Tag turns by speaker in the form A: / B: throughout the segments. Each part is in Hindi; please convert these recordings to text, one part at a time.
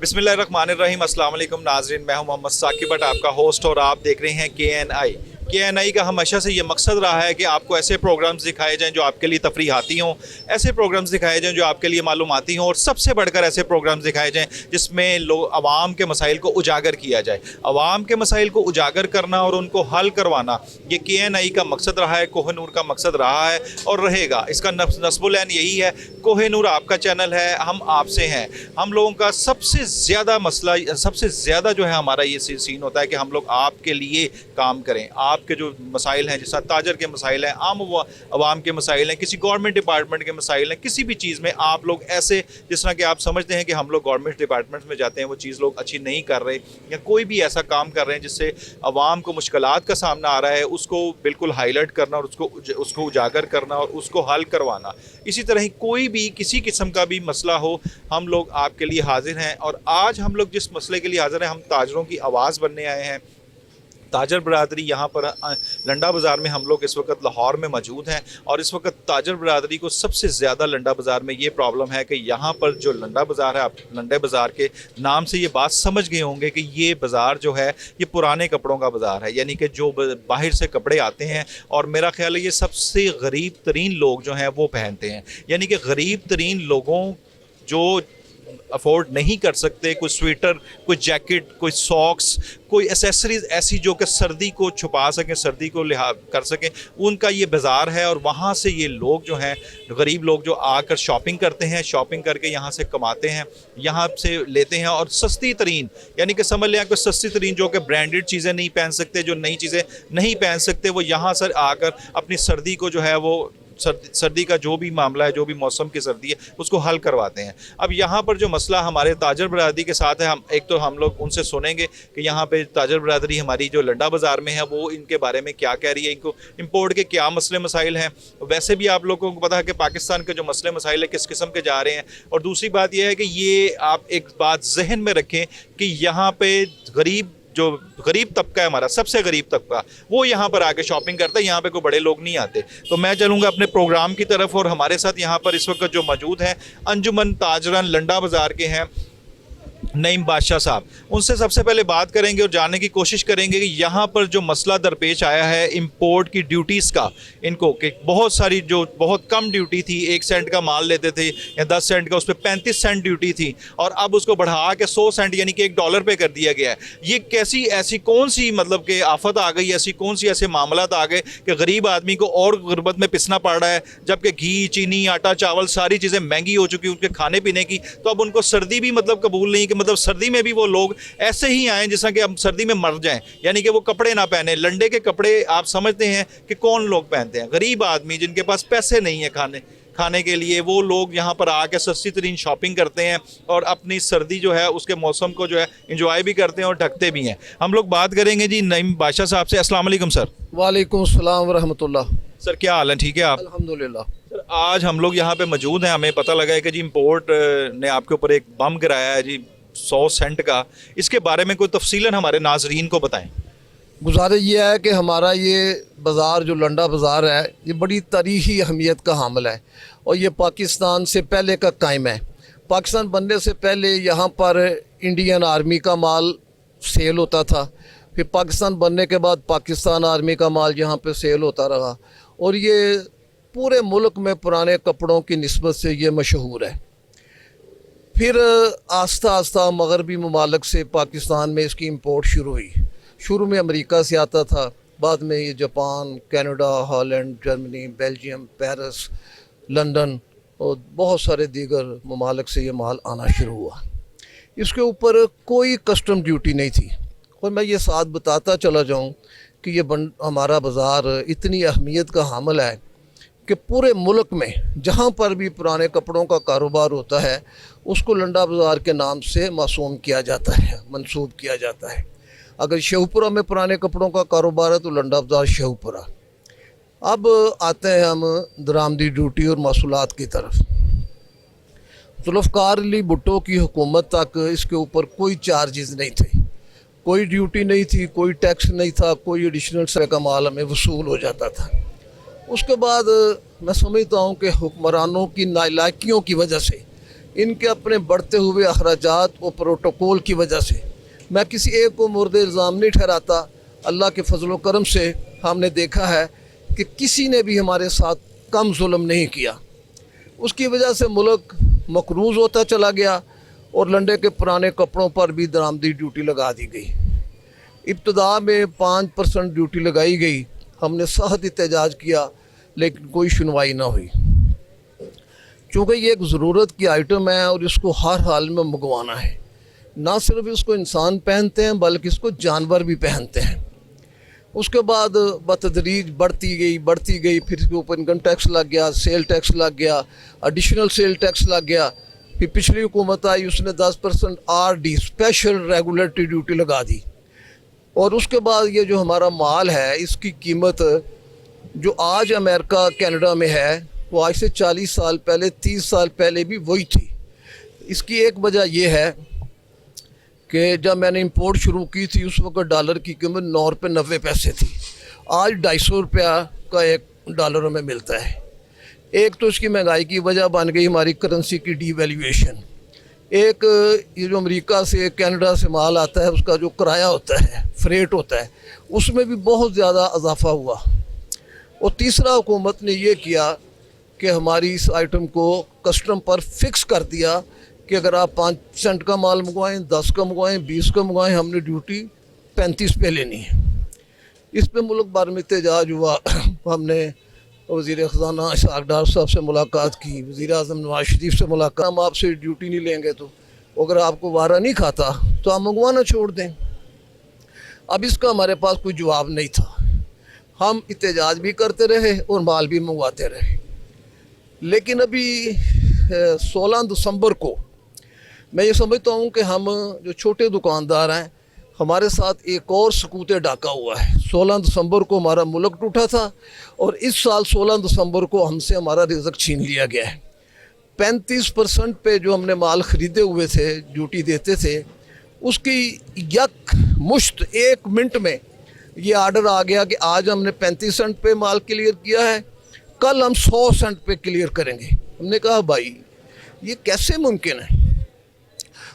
A: बिस्मिल्लाहिर्रहमानिर्रहीम। अस्सलाम वालेकुम नाज़रीन, मैं हूं मोहम्मद साकिब भट्ट, आपका होस्ट, और आप देख रहे हैं के एन आई का हमेशा से ये मकसद रहा है कि आपको ऐसे प्रोग्राम्स दिखाए जाएं जो आपके लिए तफरीहाती हों, ऐसे प्रोग्राम्स दिखाए जाएं जो आपके लिए मालूमाती हों, और सबसे बढ़कर ऐसे प्रोग्राम्स दिखाए जाएं जिसमें लोग आवाम के मसाइल को उजागर किया जाए। आवाम के मसाइल को उजागर करना और उनको हल करवाना, ये के.एन.आई का मकसद रहा है, कोहिनूर का मकसद रहा है और रहेगा। इसका नस्बुल-ऐन यही है। कोहिनूर आपका चैनल है, हम आपसे हैं। हम लोगों का सबसे ज़्यादा मसला, सबसे ज़्यादा जो है हमारा ये सीन होता है कि हम लोग आपके लिए काम करें। आपके जो मसाइल हैं, जैसा ताजर के मसाइल हैं, आम आवाम के मसाइल हैं, किसी गवर्नमेंट डिपार्टमेंट के मसाइल हैं, किसी भी चीज़ में आप लोग ऐसे, जिस तरह कि आप समझते हैं कि हम लोग गवर्नमेंट डिपार्टमेंट में जाते हैं, वो चीज़ लोग अच्छी नहीं कर रहे, या कोई भी ऐसा काम कर रहे हैं जिससे आवाम को मुश्किलात का सामना आ रहा है, उसको बिल्कुल हाईलाइट करना और उसको उजागर करना और उसको हल करवाना। इसी तरह ही कोई भी किसी किस्म का भी मसला हो, हम लोग आपके लिए हाजिर हैं। और आज हम लोग जिस मसले के लिए हाजिर हैं, हम ताजरों की आवाज़ बनने आए हैं। ताजर बरादरी यहाँ पर लंडा बाज़ार में, हम लोग इस वक्त लाहौर में मौजूद हैं, और इस वक्त ताजर बरादरी को सबसे ज़्यादा लंडा बाज़ार में ये प्रॉब्लम है कि यहाँ पर जो लंडा बाज़ार है, आप लंडे बाज़ार के नाम से ये बात समझ गए होंगे कि ये बाज़ार जो है ये पुराने कपड़ों का बाज़ार है, यानी कि जो बाहर से कपड़े आते हैं, और मेरा ख्याल है ये सबसे गरीब तरीन लोग जो हैं वो पहनते हैं। यानी कि गरीब तरीन लोगों जो अफोर्ड नहीं कर सकते, कोई स्वेटर, कोई जैकेट, कोई सॉक्स, कोई एसेसरीज ऐसी जो कि सर्दी को छुपा सकें, सर्दी को लिहाज कर सकें, उनका ये बाज़ार है। और वहाँ से ये लोग जो हैं, गरीब लोग जो आकर शॉपिंग करते हैं, शॉपिंग करके यहाँ से कमाते हैं, यहाँ से लेते हैं, और सस्ती तरीन, यानी कि समझ लें कि सस्ती तरीन, जो कि ब्रांडेड चीज़ें नहीं पहन सकते, जो नई चीज़ें नहीं पहन सकते, वो यहाँ से आकर अपनी सर्दी को जो है वो सर्दी का जो भी मामला है, जो भी मौसम की सर्दी है, उसको हल करवाते हैं। अब यहाँ पर जो मसला हमारे ताजर बरादरी के साथ है, हम लोग उनसे सुनेंगे कि यहाँ पे ताजर बरादरी हमारी जो लंडा बाज़ार में है वो इनके बारे में क्या कह रही है, इनको इंपोर्ट के क्या मसले मसाइल हैं। वैसे भी आप लोगों को पता है कि पाकिस्तान के जो मसले मसाइल है किस किस्म के जा रहे हैं। और दूसरी बात यह है कि ये आप एक बात जहन में रखें कि यहाँ पे जो गरीब तबका है, हमारा सबसे गरीब तबका, वो यहाँ पर आके शॉपिंग करता है। यहाँ पे कोई बड़े लोग नहीं आते। तो मैं चलूँगा अपने प्रोग्राम की तरफ, और हमारे साथ यहाँ पर इस वक्त जो मौजूद हैं अंजुमन ताजरान लंडा बाज़ार के हैं नईम बादशाह साहब। उनसे सबसे पहले बात करेंगे और जानने की कोशिश करेंगे कि यहाँ पर जो मसला दरपेश आया है इंपोर्ट की ड्यूटीज़ का, इनको कि बहुत सारी, जो बहुत कम ड्यूटी थी, 1 सेंट का माल लेते थे या 10 सेंट का, उस पर 35 सेंट ड्यूटी थी, और अब उसको बढ़ा के 100 सेंट यानी कि $1 पे कर दिया गया है। ये कैसी, ऐसी कौन सी मतलब कि आफत आ गई, ऐसी कौन सी ऐसे मामला आ गए कि गरीब आदमी को और गुर्बत में पिसना पड़ रहा है, जबकि घी, चीनी, आटा, चावल, सारी चीज़ें महंगी हो चुकी उनके खाने पीने की। तो अब उनको सर्दी भी मतलब कबूल नहीं, कि मतलब सर्दी में भी वो लोग ऐसे ही आए जैसा कि अब सर्दी में मर जाएं, यानी कि वो कपड़े ना पहने। लंडे के कपड़े आप समझते हैं कि कौन लोग पहनते हैं? गरीब आदमी जिनके पास पैसे नहीं है खाने के लिए, वो लोग यहाँ पर आके सस्ती तरीन शॉपिंग करते हैं और अपनी सर्दी जो है उसके मौसम को जो है इंजॉय भी करते हैं और ढकते भी हैं। हम लोग बात करेंगे जी नईम बादशाह साहब से। अस्सलाम वालेकुम सर।
B: वालेकुम सलाम वरहमतुल्लाह।
A: सर क्या हाल है? ठीक है आप?
B: अल्हम्दुलिल्लाह।
A: सर आज हम लोग यहाँ पे मौजूद हैं, हमें पता लगा है कि जी इम्पोर्ट ने आपके ऊपर एक बम गिराया है जी 100 सेंट का। इसके बारे में कोई तफसीलन हमारे नाजरीन को बताएं।
B: गुजारिश ये है कि हमारा ये बाज़ार जो लंडा बाज़ार है, ये बड़ी तारीख़ी अहमियत का हामिल है, और ये पाकिस्तान से पहले का कायम है। पाकिस्तान बनने से पहले यहाँ पर इंडियन आर्मी का माल सेल होता था, फिर पाकिस्तान बनने के बाद पाकिस्तान आर्मी का माल यहाँ पे सेल होता रहा, और ये पूरे मुल्क में पुराने कपड़ों की निस्बत से ये मशहूर है। फिर आस्ता आस्ता मगरबी ममालिक से पाकिस्तान में इसकी इम्पोर्ट शुरू हुई। शुरू में अमेरिका से आता था, बाद में ये Japan, Canada, Holland, Germany, Belgium, Paris, London और बहुत सारे दीगर ममालिक से ये माल आना शुरू हुआ। इसके ऊपर कोई कस्टम ड्यूटी नहीं थी। और मैं ये साथ बताता चला जाऊँ कि ये हमारा बाज़ार इतनी अहमियत का हामिल है कि पूरे मुल्क में जहाँ पर भी पुराने कपड़ों का कारोबार होता है, उसको लंडा बाज़ार के नाम से मासूम किया जाता है, मंसूब किया जाता है। अगर शेखपुरा में पुराने कपड़ों का कारोबार है तो लंडा बाज़ार शेखपुरा। अब आते हैं हम दरामदी ड्यूटी और मासूलात की तरफ। जुल्फ़िकार अली भुट्टो की हुकूमत तक इसके ऊपर कोई चार्जेस नहीं थे, कोई ड्यूटी नहीं थी, कोई टैक्स नहीं था, कोई एडिशनल सर का माल हमें वसूल हो जाता था। उसके बाद मैं समझता हूँ कि हुक्मरानों की नालायकियों की वजह से इनके अपने बढ़ते हुए अखराजात और प्रोटोकॉल की वजह से। मैं किसी एक को मुर्द इल्ज़ाम नहीं ठहराता। अल्लाह के फजल करम से हमने देखा है कि किसी ने भी हमारे साथ कम जुल्म नहीं किया। उसकी वजह से मुल्क मकरूज़ होता चला गया और लंडे के पुराने कपड़ों पर भी दरामदी ड्यूटी लगा दी गई। इब्तदा में 5% ड्यूटी लगाई गई। हमने सख्त एहतजाज किया लेकिन कोई सुनवाई ना हुई। चूँकि ये एक ज़रूरत की आइटम है और इसको हर हाल में मंगवाना है। ना सिर्फ इसको इंसान पहनते हैं बल्कि इसको जानवर भी पहनते हैं। उसके बाद बतदरीज बढ़ती गई। फिर इसके ऊपर इनकम टैक्स लग गया, सेल टैक्स लग गया, एडिशनल सेल टैक्स लग गया। फिर पिछली हुकूमत आई, उसने 10% RD स्पेशल रेगुलेटरी ड्यूटी लगा दी। और उसके बाद ये जो हमारा माल है इसकी कीमत जो आज अमेरिका कनाडा में है वो आज से 40 साल पहले 30 साल पहले भी वही थी। इसकी एक वजह यह है कि जब मैंने इंपोर्ट शुरू की थी उस वक्त डॉलर की कीमत 9 रुपये 90 पैसे थी। आज 250 रुपया का एक डॉलर में मिलता है। एक तो इसकी महंगाई की वजह बन गई हमारी करेंसी की डीवैल्यूएशन। एक ये जो अमेरिका से कनाडा से माल आता है उसका जो किराया होता है, फ्रेट होता है, उसमें भी बहुत ज़्यादा इजाफा हुआ। और तीसरा हुकूमत ने ये किया कि हमारी इस आइटम को कस्टम पर फिक्स कर दिया कि अगर आप 5 सेंट का माल मंगवाएं, 10 का मंगवाएं, 20 का मंगवाएं, हमने ड्यूटी 35 पे लेनी है। इस पे मुल्क भर में एहतजाज हुआ। हमने वज़ीर ख़ज़ाना इसहाक़ डार साहब से मुलाकात की, वज़ीर आज़म नवाज शरीफ से मुलाकात। हम आपसे ड्यूटी नहीं लेंगे तो अगर आपको वारा नहीं खाता तो आप मंगवाना छोड़ दें। अब इसका हमारे पास कोई जवाब नहीं था। हम एहतजाज भी करते रहे और माल भी मंगवाते रहे। लेकिन अभी 16 दिसंबर को मैं ये समझता हूँ कि हम जो छोटे दुकानदार हैं हमारे साथ एक और सकूत डाका हुआ है। 16 दिसंबर को हमारा मुल्क टूटा था और इस साल 16 दिसंबर को हमसे हमारा रिज़्क छीन लिया गया है। 35% पे जो हमने माल ख़रीदे हुए थे, ड्यूटी देते थे, उसकी यक मुश्त 1 मिनट में ये आर्डर आ गया कि आज हमने 35 सेंट पे माल क्लियर किया है, कल हम 100 सेंट पे क्लियर करेंगे। हमने कहा भाई ये कैसे मुमकिन है?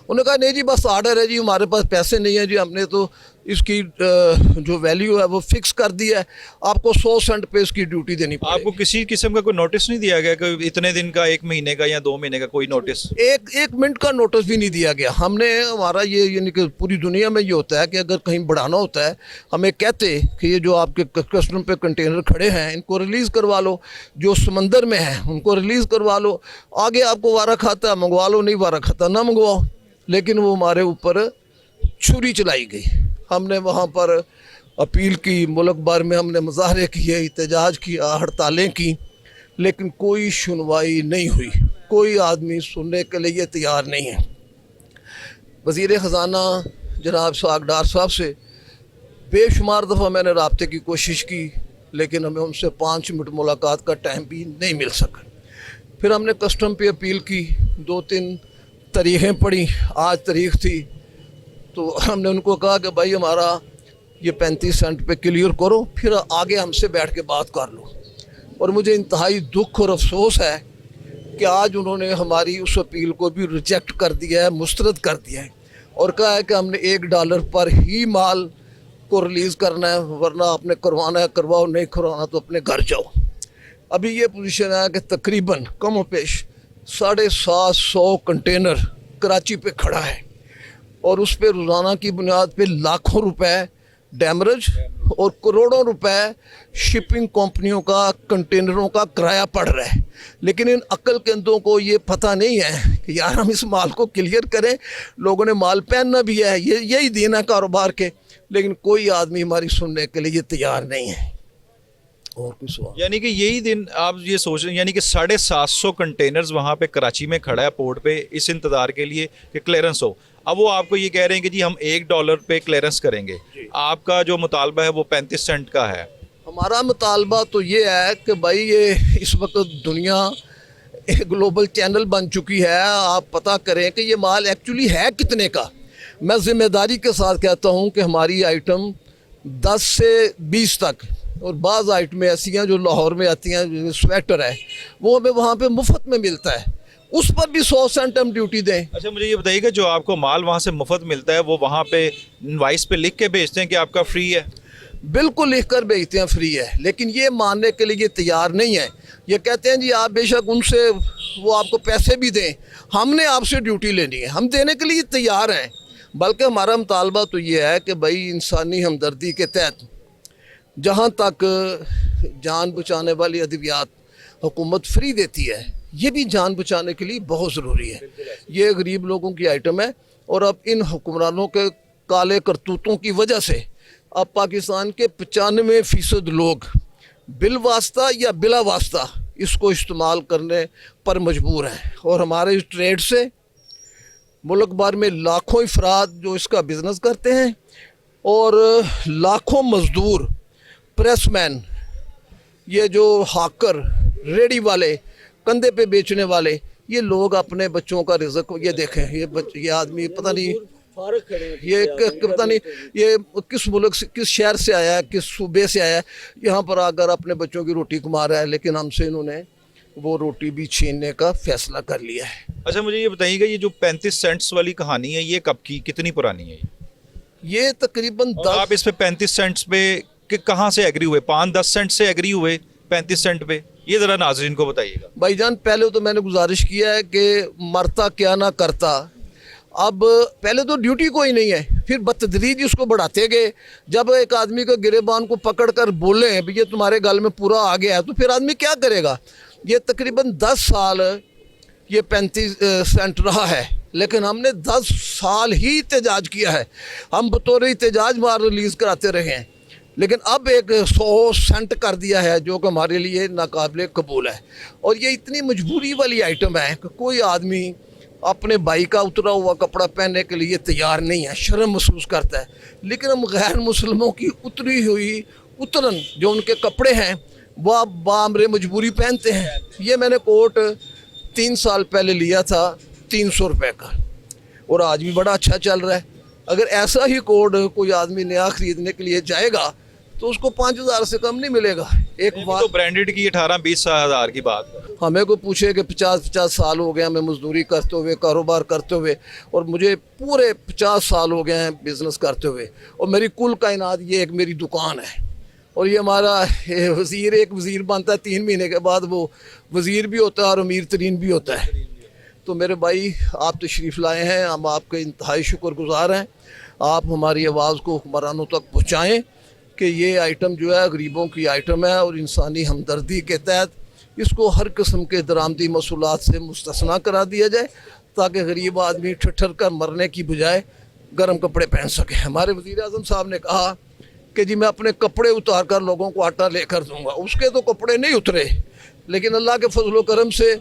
B: उन्होंने कहा नहीं जी बस आर्डर है जी, हमारे पास पैसे नहीं है जी, हमने तो इसकी जो वैल्यू है वो फिक्स कर दी है, आपको 100 सेंट पे इसकी ड्यूटी देनी पड़ेगी।
A: आपको किसी किस्म का कोई नोटिस नहीं दिया गया कि इतने दिन का, 1 महीने का या 2 महीने का कोई नोटिस?
B: एक मिनट का नोटिस भी नहीं दिया गया। हमने हमारा ये यानी कि पूरी दुनिया में ये होता है कि अगर कहीं बढ़ाना होता है हमें कहते कि ये जो आपके कस्टम पे कंटेनर खड़े हैं इनको रिलीज़ करवा लो, जो समंदर में हैं उनको रिलीज़ करवा लो, आगे आपको वारा खाता मंगवा लो, नहीं वारा खाता ना मंगवाओ। लेकिन वो हमारे ऊपर छुरी चलाई गई। हमने वहाँ पर अपील की, मुल्क भर में हमने मुजाहरे किए, एहतजाज किया, हड़तालें की, लेकिन कोई सुनवाई नहीं हुई। कोई आदमी सुनने के लिए तैयार नहीं है। वज़ीर ख़ज़ाना जनाब इसहाक़ डार साहब से बेशुमार दफ़ा मैंने राब्ते की कोशिश की लेकिन हमें उनसे 5 मिनट मुलाकात का टाइम भी नहीं मिल सका। फिर हमने कस्टम पे अपील की, 2-3 तारीखें पड़ी, आज तारीख थी, तो हमने उनको कहा कि भाई हमारा ये 35 सेंट पे क्लियर करो, फिर आगे हमसे बैठ के बात कर लो। और मुझे इंतहाई दुख और अफसोस है कि आज उन्होंने हमारी उस अपील को भी रिजेक्ट कर दिया है, मुस्तरद कर दिया है और कहा है कि हमने $1 पर ही माल को रिलीज़ करना है, वरना आपने करवाना है करवाओ, नहीं करवाना तो अपने घर जाओ। अभी ये पोजीशन है कि तकरीबन कम पेश 750 कंटेनर कराची पे खड़ा है और उस पर रोज़ाना की बुनियाद पे लाखों रुपए डैमरेज और करोड़ों रुपए शिपिंग कंपनियों का कंटेनरों का किराया पड़ रहा है। लेकिन इन अक्लमंदों को ये पता नहीं है कि यार हम इस माल को क्लियर करें, लोगों ने माल पहनना भी है, ये यही दिन है कारोबार के, लेकिन कोई आदमी हमारी सुनने के लिए तैयार नहीं है। और कुछ सवाल?
A: यानी कि यही दिन आप ये सोच रहे हैं, यानी कि 750 कंटेनर्स वहाँ पे कराची में खड़ा है पोर्ट पे इस इंतज़ार के लिए कि क्लियरेंस हो। अब वो आपको ये कह रहे हैं कि जी हम $1 पे क्लियरेंस करेंगे, आपका जो मुतालबा है वो 35 सेंट का है।
B: हमारा मुतालबा तो ये है कि भाई ये इस वक्त दुनिया एक ग्लोबल चैनल बन चुकी है, आप पता करें कि ये माल एक्चुअली है कितने का। मैं ज़िम्मेदारी के साथ कहता हूँ कि हमारी आइटम 10 से 20 तक, और बाज़ आइटमें ऐसी हैं जो लाहौर में आती हैं, स्वेटर है वो हमें वहाँ पे मुफ्त में मिलता है, उस पर भी 100 सेंट हम ड्यूटी दें।
A: अच्छा, मुझे ये बताइएगा, जो आपको माल वहाँ से मुफ्त मिलता है वो वहाँ पे इनवाइस पे लिख के भेजते हैं कि आपका फ्री है?
B: बिल्कुल लिख कर भेजते हैं फ्री है, लेकिन ये मानने के लिए तैयार नहीं है। ये कहते हैं जी आप बेशक उनसे वो आपको पैसे भी दें, हमने आपसे ड्यूटी लेनी है। हम देने के लिए तैयार हैं, बल्कि हमारा मुतालबा तो ये है कि भाई इंसानी हमदर्दी के तहत जहाँ तक जान बचाने वाली अद्वियात हुकूमत फ्री देती है, ये भी जान बचाने के लिए बहुत ज़रूरी है। ये गरीब लोगों की आइटम है, और अब इन हुक्मरानों के काले करतूतों की वजह से अब पाकिस्तान के 95% लोग बिल वास्ता या बिला वास्ता इसको इस्तेमाल करने पर मजबूर हैं। और हमारे इस ट्रेड से मुल्क भर में लाखों अफराद जो इसका बिज़नेस करते हैं, और लाखों मज़दूर, प्रेसमैन, ये जो हाकर, रेडी वाले, कंधे पे बेचने वाले, ये लोग अपने बच्चों का रिज़्क, ये देखें ये आदमी पता नहीं ये पता नहीं ये किस मुल्क से, किस शहर से आया है, किस सूबे से आया है, यहाँ पर आकर अपने बच्चों की रोटी कमा रहा है, लेकिन हमसे इन्होंने वो रोटी भी छीनने का फैसला कर लिया है।
A: अच्छा, मुझे ये बताइएगा, ये जो 35 सेंट्स वाली कहानी है ये कब की, कितनी पुरानी है?
B: ये तकरीबन
A: आप इस पे 35 सेंट्स पे कि कहाँ से एग्री हुए? 5-10 सेंट से एग्री हुए 35 सेंट पे? ये ज़रा नाजरीन को बताइएगा।
B: भाईजान, पहले तो मैंने गुजारिश किया है कि मरता क्या ना करता। अब पहले तो ड्यूटी कोई नहीं है, फिर बतदरीज इसको बढ़ाते गए। जब एक आदमी को गिरेबान को पकड़ कर बोले ये तुम्हारे गल में पूरा आ गया है, तो फिर आदमी क्या करेगा? ये तकरीबन 10 साल ये 35 सेंट रहा है, लेकिन हमने 10 साल ही एहतजाज किया है। हम बतौर एहतजाज मार रिलीज़ कराते रहे हैं, लेकिन अब एक 100 सेंट कर दिया है, जो कि हमारे लिए नाकाबिले कबूल है। और ये इतनी मजबूरी वाली आइटम है कि कोई आदमी अपने भाई का उतरा हुआ कपड़ा पहनने के लिए तैयार नहीं है, शर्म महसूस करता है। लेकिन हम गैर मुसलमानों की उतरी हुई उतरन जो उनके कपड़े हैं वह बामरे मजबूरी पहनते हैं। ये मैंने कोट 3 साल पहले लिया था 300 रुपये का, और आज भी बड़ा अच्छा चल रहा है। अगर ऐसा ही कोट कोई आदमी नया ख़रीदने के लिए जाएगा तो उसको 5,000 से कम नहीं मिलेगा। एक बात
A: तो ब्रांडेड की 18-20 हज़ार की बात,
B: हमें को पूछे कि 50 साल हो गए हमें मजदूरी करते हुए, कारोबार करते हुए, और मुझे पूरे 50 साल हो गए हैं बिज़नेस करते हुए, और मेरी कुल कायनात ये एक मेरी दुकान है। और ये हमारा वज़ीर, एक वज़ीर बनता है 3 महीने के बाद, वो वज़ीर भी होता है और अमीर तरीन भी होता है। तो मेरे भाई, आप तशरीफ़ लाए हैं, हम आपके इंतहाई शुक्रगुज़ार हैं। आप हमारी आवाज़ को हुक्मरानों तक पहुँचाएँ कि ये आइटम जो है गरीबों की आइटम है, और इंसानी हमदर्दी के तहत इसको हर किस्म के दरामदी मसूलात से मुस्तस्ना करा दिया जाए, ताकि गरीब आदमी ठठर कर मरने की बजाय गर्म कपड़े पहन सके। हमारे वज़ीर आज़म साहब ने कहा कि जी मैं अपने कपड़े उतार कर लोगों को आटा लेकर दूंगा। उसके तो कपड़े नहीं उतरे, लेकिन अल्लाह के फजल करम से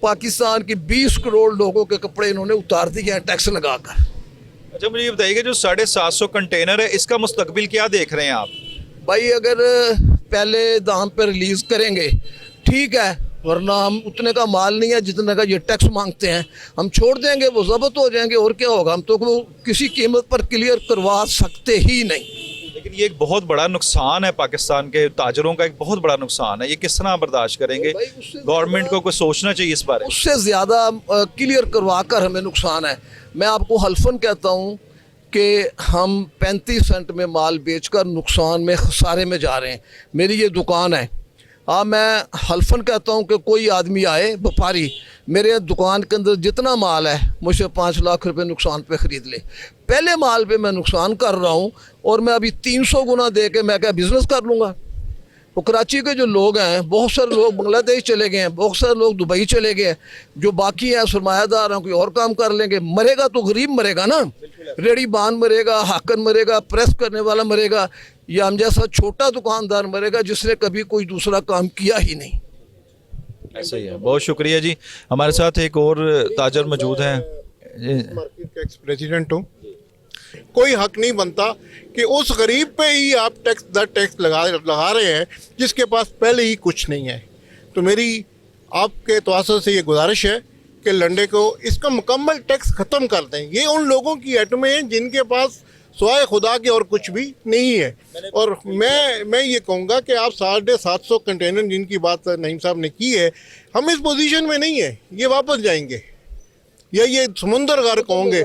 B: पाकिस्तान की 20 करोड़ लोगों के कपड़े इन्होंने उतार दिए हैं टैक्स लगाकर।
A: अच्छा, मुझे ये बताइएगा, जो 750 कंटेनर है इसका मुस्तकबिल क्या देख रहे हैं आप?
B: भाई, अगर पहले दाम पर रिलीज़ करेंगे ठीक है, वरना हम उतने का माल नहीं है जितने का ये टैक्स मांगते हैं, हम छोड़ देंगे, वो ज़ब्त हो जाएंगे, और क्या होगा? हम तो वो किसी कीमत पर क्लियर करवा सकते ही नहीं।
A: लेकिन ये एक बहुत बड़ा नुकसान है, पाकिस्तान के ताजरों का एक बहुत बड़ा नुकसान है। ये किस तरह बर्दाश्त करेंगे? गवर्नमेंट को कुछ सोचना चाहिए इस बारे में।
B: उससे ज़्यादा क्लियर करवा कर हमें नुकसान है। मैं आपको हल्फन कहता हूँ कि हम 35 सेंट में माल बेचकर नुकसान में, खसारे में जा रहे हैं। मेरी ये दुकान है, हाँ, मैं हल्फन कहता हूँ कि कोई आदमी आए, व्यापारी, मेरे दुकान के अंदर जितना माल है मुझे 5 लाख रुपए नुकसान पे ख़रीद ले। पहले माल पे मैं नुकसान कर रहा हूँ, और मैं अभी 300 गुना दे के मैं क्या बिज़नेस कर लूँगा? वो कराची के जो लोग हैं, बहुत सारे लोग बांग्लादेश चले गए हैं, बहुत सारे लोग दुबई चले गए हैं, जो बाकी हैं सरमायादार हैं, कोई और काम कर लेंगे। मरेगा तो गरीब मरेगा ना, रेडी बान मरेगा, हाकन मरेगा, प्रेस करने वाला मरेगा, या हम जैसा छोटा दुकानदार मरेगा जिसने कभी कोई दूसरा काम किया ही नहीं।
A: ऐसा ही है। बहुत शुक्रिया जी। हमारे साथ एक और ताजर मौजूद हैं।
C: मार्केट का एक्स प्रेसिडेंट हूँ। कोई हक नहीं बनता कि उस गरीब पे ही आप टैक्स लगा रहे हैं जिसके पास पहले ही कुछ नहीं है। तो मेरी आपके तवासुल से ये गुजारिश है के लंडे को, इसका मुकम्मल टैक्स ख़त्म कर दें। ये उन लोगों की आइटमें हैं जिनके पास सिवाय खुदा के और कुछ भी नहीं है। और मैं ये कहूँगा कि आप 750 कंटेनर जिनकी बात नईम साहब ने की है, हम इस पोजीशन में नहीं है, ये वापस जाएंगे या ये समुंदर गर्क होंगे।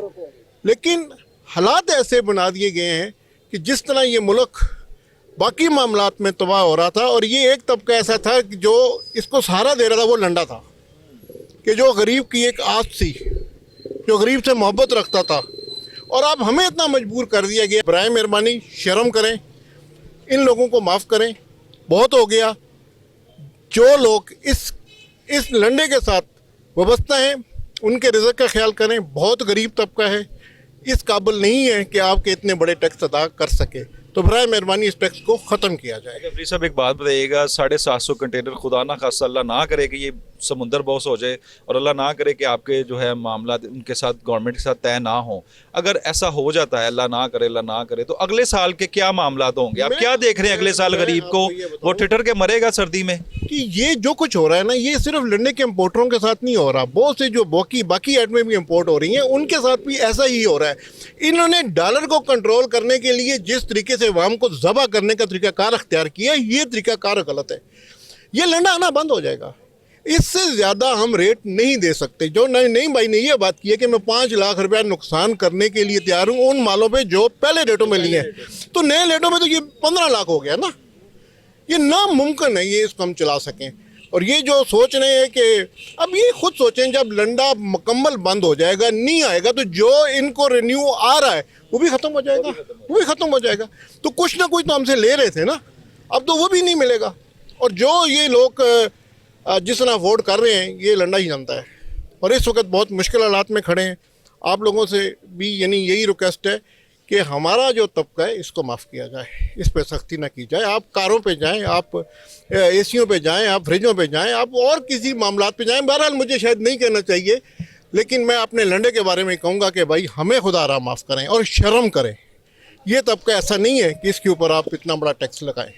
C: लेकिन हालात ऐसे बना दिए गए हैं कि जिस तरह ये मुल्क बाकी मामलात में तबाह हो रहा था, और ये एक तबका ऐसा था कि जो इसको सहारा दे रहा था वो लंडा था, कि जो गरीब की एक आस थी, जो गरीब से मोहब्बत रखता था, और अब हमें इतना मजबूर कर दिया गया। बराए मेहरबानी शर्म करें, इन लोगों को माफ़ करें, बहुत हो गया। जो लोग इस लंडे के साथ वाबस्ता हैं उनके रिज़्क़ का ख्याल करें। बहुत गरीब तबका है, इस काबिल नहीं है कि आपके इतने बड़े टैक्स अदा कर सके, तो बराए मेहरबानी इस टैक्स को ख़त्म किया जाए।
A: फरीद साहब एक बात बताइएगा, 750 कंटेनर, खुदा ना खास्ता अल्लाह ना करे कि ये समुंदर बॉस हो जाए और अल्लाह ना करे कि आपके जो है मामला उनके साथ, गवर्नमेंट के साथ तय ना हो, अगर ऐसा हो जाता है, अल्लाह ना करे, तो अगले साल के क्या मामला होंगे? आप क्या देख रहे हैं अगले साल गरीब को? वो ठिठर के मरेगा सर्दी में।
C: कि ये जो कुछ हो रहा है ना, ये सिर्फ लंडे के इम्पोर्टरों के साथ नहीं हो रहा, बहुत से जो बाकी आइटमें भी इम्पोर्ट हो रही हैं उनके साथ भी ऐसा ही हो रहा है। इन्होंने डॉलर को कंट्रोल करने के लिए जिस तरीके से अवाम को ज़बह करने का तरीकाकार अख्तियार किया, ये तरीकाकार गलत है। ये लंडा आना बंद हो जाएगा, इससे ज़्यादा हम रेट नहीं दे सकते। जो नहीं भाई ने ये बात की है कि मैं 5 लाख रुपया नुकसान करने के लिए तैयार हूँ उन मालों पे जो पहले रेटों में लिए हैं, तो नए रेटों में तो ये 15 लाख हो गया ना। ये नामुमकिन है ये इसको हम चला सकें। और ये जो सोच रहे हैं कि अब ये खुद सोचें, जब लंडा मुकम्मल बंद हो जाएगा, नहीं आएगा, तो जो इनको रिन्यू आ रहा है वो भी ख़त्म हो जाएगा, वो भी ख़त्म हो जाएगा। तो कुछ ना कुछ तो हमसे ले रहे थे ना, अब तो वो भी नहीं मिलेगा। और जो ये लोग जिस तरह वोट कर रहे हैं, ये लंडा ही जानता है। और इस वक्त बहुत मुश्किल हालात में खड़े हैं। आप लोगों से भी यानी यही रिक्वेस्ट है कि हमारा जो तबका है इसको माफ़ किया जाए, इस पर सख्ती ना की जाए। आप कारों पे जाएं, आप एसीओं पे जाएं, आप फ्रिजों पे जाएं, आप और किसी मामलात पे जाएं। बहरहाल मुझे शायद नहीं कहना चाहिए, लेकिन मैं अपने लंडे के बारे में कहूँगा कि भाई हमें खुदा रहा माफ़ करें और शर्म करें। ये तबका ऐसा नहीं है कि इसके ऊपर आप इतना बड़ा टैक्स लगाएं।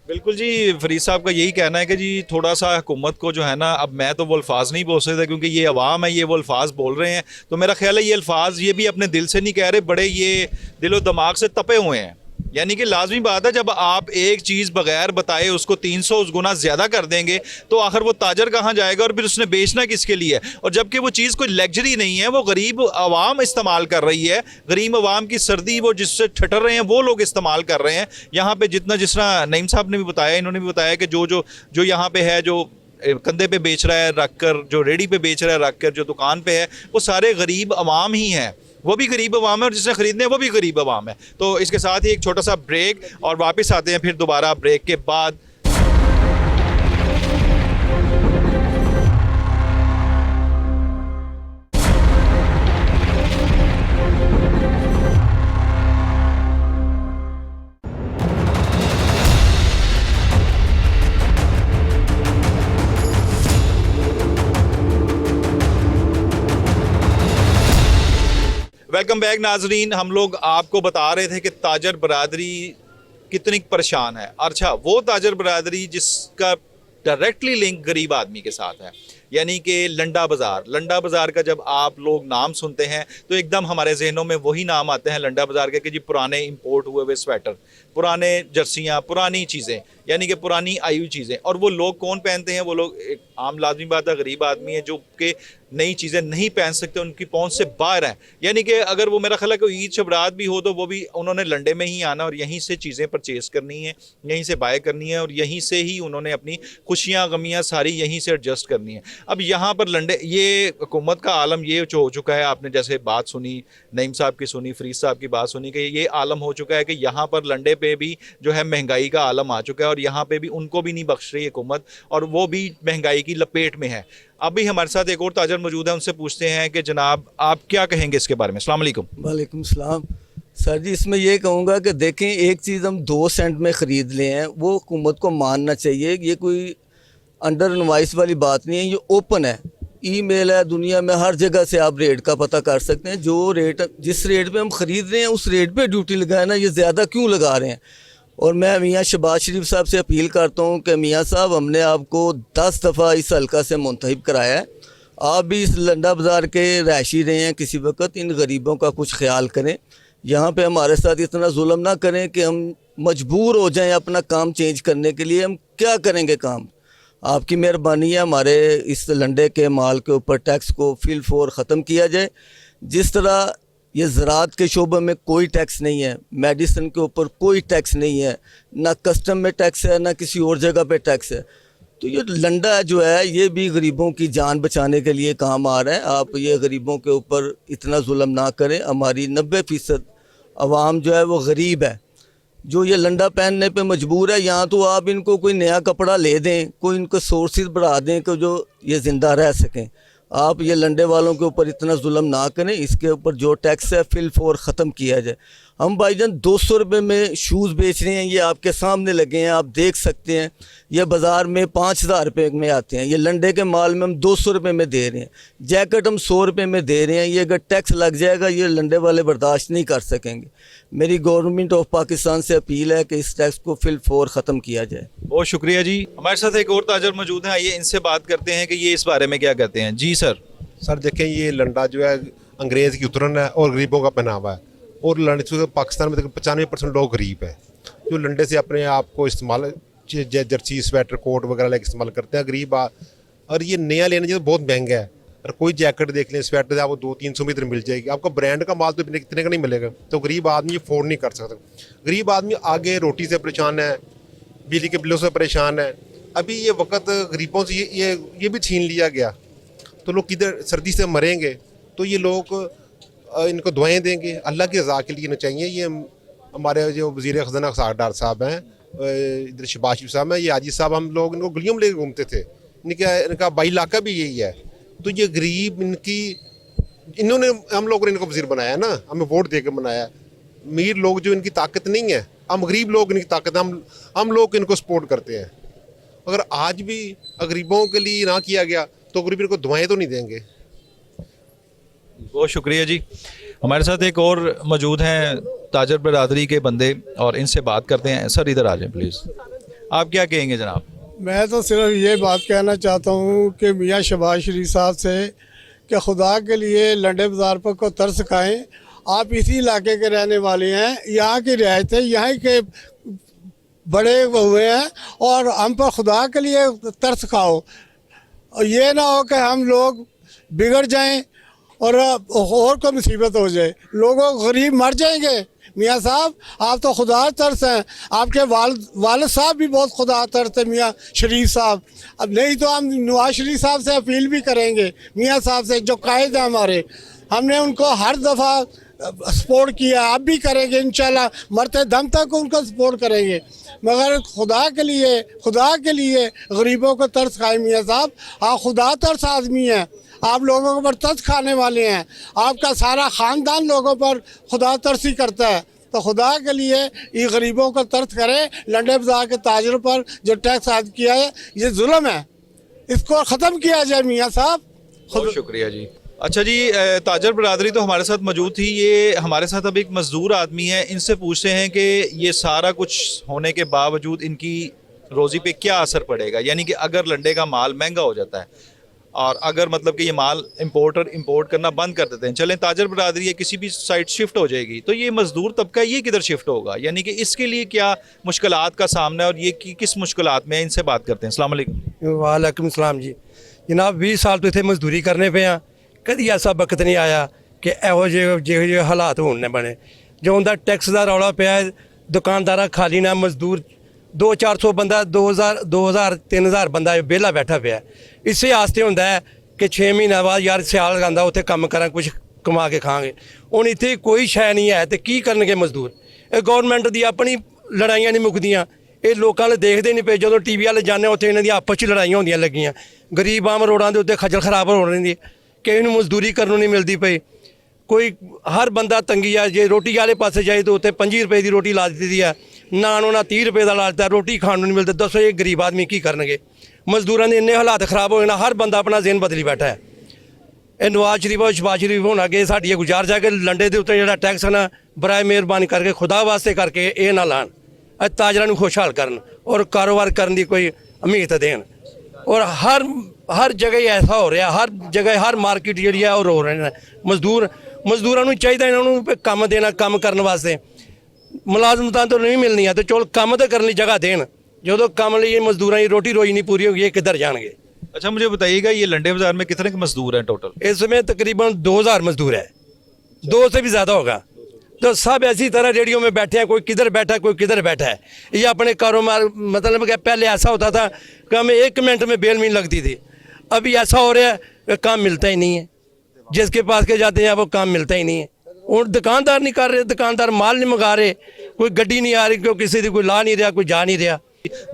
A: बिल्कुल जी, फरीद साहब का यही कहना है कि जी थोड़ा सा हुकूमत को जो है ना, अब मैं तो वो अल्फाज नहीं बोल सकता क्योंकि ये अवाम है, ये वो अल्फाज बोल रहे हैं, तो मेरा ख्याल है ये अल्फाज ये भी अपने दिल से नहीं कह रहे, बड़े ये दिलो दिमाग से तपे हुए हैं। यानी कि लाजमी बात है, जब आप एक चीज़ बगैर बताए उसको 300 गुना ज़्यादा कर देंगे तो आखिर वो ताजर कहाँ जाएगा और फिर उसने बेचना किसके लिए? और जबकि वो चीज़ कोई लग्जरी नहीं है, वो गरीब आवाम इस्तेमाल कर रही है, गरीब आवाम की सर्दी वो जिससे ठटर रहे हैं वो लोग इस्तेमाल कर रहे हैं। यहाँ पे जिस तरह नईम साहब ने भी बताया, इन्होंने भी बताया कि जो यहाँ पे है, जो कंधे पे बेच रहा है रख कर, जो रेडी पे बेच रहा है रख कर, जो दुकान पे है, वो सारे गरीब आवाम ही हैं। वो भी गरीब अवाम है और जिसने ख़रीदने वो भी गरीब अवाम है। तो इसके साथ ही एक छोटा सा ब्रेक और वापस आते हैं फिर दोबारा ब्रेक के बाद। वेलकम बैक नाजरीन। हम लोग आपको बता रहे थे कि ताजर बरादरी कितनी परेशान है। अच्छा, वो ताजर बरादरी जिसका डायरेक्टली लिंक गरीब आदमी के साथ है, यानी कि लंडा बाज़ार का जब आप लोग नाम सुनते हैं तो एकदम हमारे जहनों में वही नाम आते हैं लंडा बाज़ार के कि जी पुराने इंपोर्ट हुए हुए स्वेटर, पुराने जर्सियाँ, पुरानी चीज़ें, यानी कि पुरानी आई हुई चीज़ें। और वो लोग कौन पहनते हैं? वो लोग एक आम लाजमी बात है, गरीब आदमी है जो कि नई चीज़ें नहीं पहन सकते, उनकी पहुंच से बाहर हैं। यानी कि अगर वो, मेरा ख्याल है कोई ईद शबरात भी हो तो वो भी उन्होंने लंडे में ही आना और यहीं से चीज़ें परचेज़ करनी है, यहीं से बाय करनी है और यहीं से ही उन्होंने अपनी खुशियाँ गमियाँ सारी यहीं से एडजस्ट करनी है। अब यहाँ पर लंडे, ये हुकूमत का आलम ये हो चुका है, आपने जैसे बात सुनी, नईम साहब की सुनी, फरीद साहब की बात सुनी, कि ये आलम हो चुका है कि यहाँ पर लंडे पे भी जो है महंगाई का आलम आ चुका है और यहाँ पे भी उनको भी नहीं बख्श रही हुकूमत और वो भी महंगाई की लपेट में है। अभी हमारे साथ एक और ताजर मौजूद है, उनसे पूछते हैं कि जनाब आप क्या कहेंगे इसके बारे में। अस्सलाम वालेकुम।
D: वालेकुम सलाम। सर जी, इसमें ये कहूँगा कि देखें, एक चीज़ हम 2 सेंट में ख़रीद ले हैं, वो हुकूमत को मानना चाहिए। ये कोई अंडर इनवाइस वाली बात नहीं है, ये ओपन है, ईमेल है, दुनिया में हर जगह से आप रेट का पता कर सकते हैं। जो रेट, जिस रेट पे हम ख़रीद रहे हैं उस रेट पे ड्यूटी लगाए ना, ये ज़्यादा क्यों लगा रहे हैं? और मैं मियाँ शहबाज शरीफ साहब से अपील करता हूँ कि मियाँ साहब, हमने आपको 10 दफ़ा इस हल्का से मुंतखब कराया है, आप भी इस लंडा बाज़ार के रहायशी रहे हैं, किसी वक्त इन गरीबों का कुछ ख्याल करें। यहाँ पे हमारे साथ इतना जुल्म ना करें कि हम मजबूर हो जाएं अपना काम चेंज करने के लिए। हम क्या करेंगे काम? आपकी मेहरबानी है हमारे इस लंडे के माल के ऊपर टैक्स को फिल फोर ख़त्म किया जाए। जिस तरह ये ज़राअत के शोबे में कोई टैक्स नहीं है, मेडिसिन के ऊपर कोई टैक्स नहीं है, ना कस्टम में टैक्स है, ना किसी और जगह पे टैक्स है, तो ये लंडा जो है ये भी गरीबों की जान बचाने के लिए काम आ रहा है। आप ये गरीबों के ऊपर इतना जुल्म ना करें। हमारी 90% आवाम जो है वो गरीब है, जो ये लंडा पहनने पे मजबूर है। यहाँ तो आप इनको कोई नया कपड़ा ले दें, कोई इनको सोर्सेज बढ़ा दें कि जो ये ज़िंदा रह सकें। आप ये लंडे वालों के ऊपर इतना जुल्म ना करें। इसके ऊपर जो टैक्स है फिल फोर ख़त्म किया जाए। हम भाईजान 200 रुपये में शूज़ बेच रहे हैं, ये आपके सामने लगे हैं, आप देख सकते हैं। ये बाज़ार में 5000 रुपये में आते हैं। ये लंडे के माल में हम 200 रुपये में दे रहे हैं। जैकेट हम 100 रुपये में दे रहे हैं। ये अगर टैक्स लग जाएगा ये लंडे वाले बर्दाश्त नहीं कर सकेंगे। मेरी गवर्नमेंट ऑफ पाकिस्तान से अपील है कि इस टैक्स को फिल फोर ख़त्म किया जाए।
A: बहुत शुक्रिया जी। हमारे साथ एक और ताजर मौजूद हैं, आइए इनसे बात करते हैं कि ये इस बारे में क्या कहते हैं। जी सर।
E: सर देखें, ये लंडा जो है अंग्रेज़ की उतरन है और गरीबों का पहनावा है। और लंडे से पाकिस्तान में 95% लोग गरीब हैं जो लंडे से अपने आप को इस्तेमाल जर्सी स्वेटर कोट वगैरह लेकर इस्तेमाल करते हैं गरीब। और ये नया लेना जो बहुत महंगा है। और कोई जैकेट देख लें, स्वेटर आपको 200-300 में इधर मिल जाएगी। आपको ब्रांड का माल तो इतने का नहीं मिलेगा, तो गरीब आदमी अफोर्ड नहीं कर सकता। गरीब आदमी आगे रोटी से परेशान है, बिजली के बिलों से परेशान है। अभी ये वक्त गरीबों से ये भी छीन लिया गया, तो लोग किधर सर्दी से मरेंगे। तो ये लोग इनको दुआएं देंगे, अल्लाह की रज़ा के लिए ना चाहिए। ये हमारे जो वज़ीर ख़ज़ाना डार साहब हैं, इधर शहबाज शरीफ साहब हैं, ये आजिज़ साहब, हम लोग इनको गलियों में लेकर घूमते थे। इनका बाई इलाका भी यही है। तो ये गरीब इन्होंने हम लोगों ने इनको वज़ीर बनाया ना, हमें वोट दे के बनाया। अमीर लोग जो इनकी ताकत नहीं है, हम गरीब लोग इनकी ताकत, हम लोग इनको सपोर्ट करते हैं। अगर आज भी गरीबों के लिए ना किया गया तो गरीब इनको दुआएं तो नहीं देंगे।
A: बहुत शुक्रिया जी। हमारे साथ एक और मौजूद हैं ताजर बरादरी के बंदे, और इनसे बात करते हैं। सर इधर आ जाएं प्लीज़। आप क्या कहेंगे जनाब?
F: मैं तो सिर्फ ये बात कहना चाहता हूँ कि मियाँ शहबाज शरीफ साहब से कि खुदा के लिए लंडे बाज़ार पर को तरस खाएँ। आप इसी इलाके के रहने वाले हैं, यहाँ की रियायत है, यहाँ के बड़े हुए हैं, और हम पर खुदा के लिए तरस खाओ। और ये ना हो कि हम लोग बिगड़ जाएं और कोई मुसीबत हो जाए, लोगों गरीब मर जाएंगे। मियाँ साहब आप तो खुदा तरस हैं, आपके वालिद साहब भी बहुत खुदा तरस है मियाँ शरीफ साहब। अब नहीं तो हम नवाज शरीफ साहब से अपील भी करेंगे, मियाँ साहब से जो कायद हैं हमारे, हमने उनको हर दफ़ा सपोर्ट किया, अब भी करेंगे इंशाल्लाह, मरते दम तक उनको सपोर्ट करेंगे। मगर खुदा के लिए गरीबों को तरस खाए मियाँ साहब। आप खुदा तरस आदमी हैं, आप लोगों पर तरस खाने वाले हैं। आपका सारा ख़ानदान लोगों पर खुदा तरसी करता है। तो खुदा के लिए ये गरीबों को तरस करें। लंडे बाज़ार के ताजरों पर जो टैक्स आयद किया है ये जुल्म है, इसको ख़त्म किया जाए मियाँ साहब।
A: बहुत शुक्रिया जी। अच्छा जी, ताजर बरादरी तो हमारे साथ मौजूद थी। ये हमारे साथ अब एक मज़दूर आदमी है, इनसे पूछते हैं कि ये सारा कुछ होने के बावजूद इनकी रोज़ी पे क्या असर पड़ेगा। यानी कि अगर लंडे का माल महंगा हो जाता है और अगर मतलब कि ये माल इंपोर्ट करना बंद कर देते हैं, चलें ताजर बरादरी ये किसी भी साइड शिफ्ट हो जाएगी, तो ये मज़दूर तबका ये किधर शिफ्ट होगा? यानी कि इसके लिए क्या मुश्किलात का सामना है और ये किस मुश्किलात में है, इनसे बात करते हैं। अस्सलाम वालेकुम।
G: वालेकुम सलाम जी। जनाब 20 साल तो इतने मजदूरी करने पे हैं, कभी ऐसा वक्त नहीं आया कि ਇਹੋ ਜਿਹੇ ਹਾਲਾਤ ਹੋਣ ਨੇ ਬਣੇ। जो उनका टैक्स का रौला पिया, दुकानदार खाली ना, मजदूर 200-400 बंदा 2000-3000 बंदा बेला बैठा पिया। इसे आस्ते होंदा है कि 6 महीने बाद यार सियाल लगांदा उत्थे काम करा, कुछ कमा के खांगे। हुण इत्थे कोई शै नहीं है तो की करनगे मजदूर? ये गौरमेंट दी अपनी लड़ाइयां नहीं मुकदियां। ये लोगों ने देखते नहीं पे, जो टीवी वाले जाने उत्थे इन्हां दी आपस च लड़ाइयां होंदियां लगियां। गरीब आम रोडां दे उत्ते खज्जल खराब हो रही, किसी नूं मजदूरी करनों नहीं मिलती पई। कोई हर बंदा तंगी है। जे रोटी वाले पासे जाए तो उत्थे 25 रुपए की रोटी ला दी है, नान उन्हें 30 रुपए का ला दिता, रोटी खाण नूं नहीं मिलती। दसो ये गरीब आदमी की करनगे? मजदूरों के इन्ने हालात खराब हो जाना, हर बंदा अपना ज़हन बदली बैठा है। ये नवाज शरीफ और शहबाज शरीफ होना कि साडी गुजारिश है कि लंडे के उत्ते जिहड़ा टैक्स है ना, बराए मेहरबानी करके खुदा वास्ते करके ये ना लाण, ताजरां नूं खुशहाल करन और कारोबार करन दी कोई उम्मीद देन। और हर हर जगह ही ऐसा हो रहा, हर जगह हर मार्केट जी है और रो रहे हैं ਮਜ਼ਦੂਰਾਂ ਨੂੰ ਚਾਹੀਦਾ ਇਹਨਾਂ ਨੂੰ ਵੀ ਕੰਮ ਦੇਣਾ, ਕੰਮ ਕਰਨ ਵਾਸਤੇ ਮੁਲਾਜ਼ਮਤਾਂ ਤਾਂ ਨਹੀਂ ਮਿਲਣੀਆਂ ਤੇ ਚਲ ਕੰਮ ਤਾਂ ਕਰਨ ਲਈ ਜਗ੍ਹਾ ਦੇਣ। ਜਦੋਂ ਕੰਮ ਲਈ ਮਜ਼ਦੂਰਾਂ ਦੀ ਰੋਟੀ ਰੋਜੀ नहीं पूरी होगी, ये किधर जाएंगे?
A: अच्छा मुझे बताइएगा ये लंडे बाजार में कितने मजदूर हैं टोटल?
G: इस समय तकरीबन 2000 मजदूर है, 2 से भी ज़्यादा होगा। तो सब ऐसी तरह रेडियो में बैठे हैं, कोई किधर बैठा है कोई किधर बैठा है। ये अपने कारोबार मतलब कि पहले ऐसा होता था कि हमें 1 मिनट में बेल मिल लगती थी, अभी ऐसा हो रहा है काम मिलता ही नहीं है। जिसके पास के जाते हैं वो काम मिलता ही नहीं है। और दुकानदार नहीं कर रहे, दुकानदार माल नहीं मंगा रहे, कोई गड्डी नहीं आ रही, क्यों किसी की कोई ला नहीं रहा, कोई जा नहीं रहा।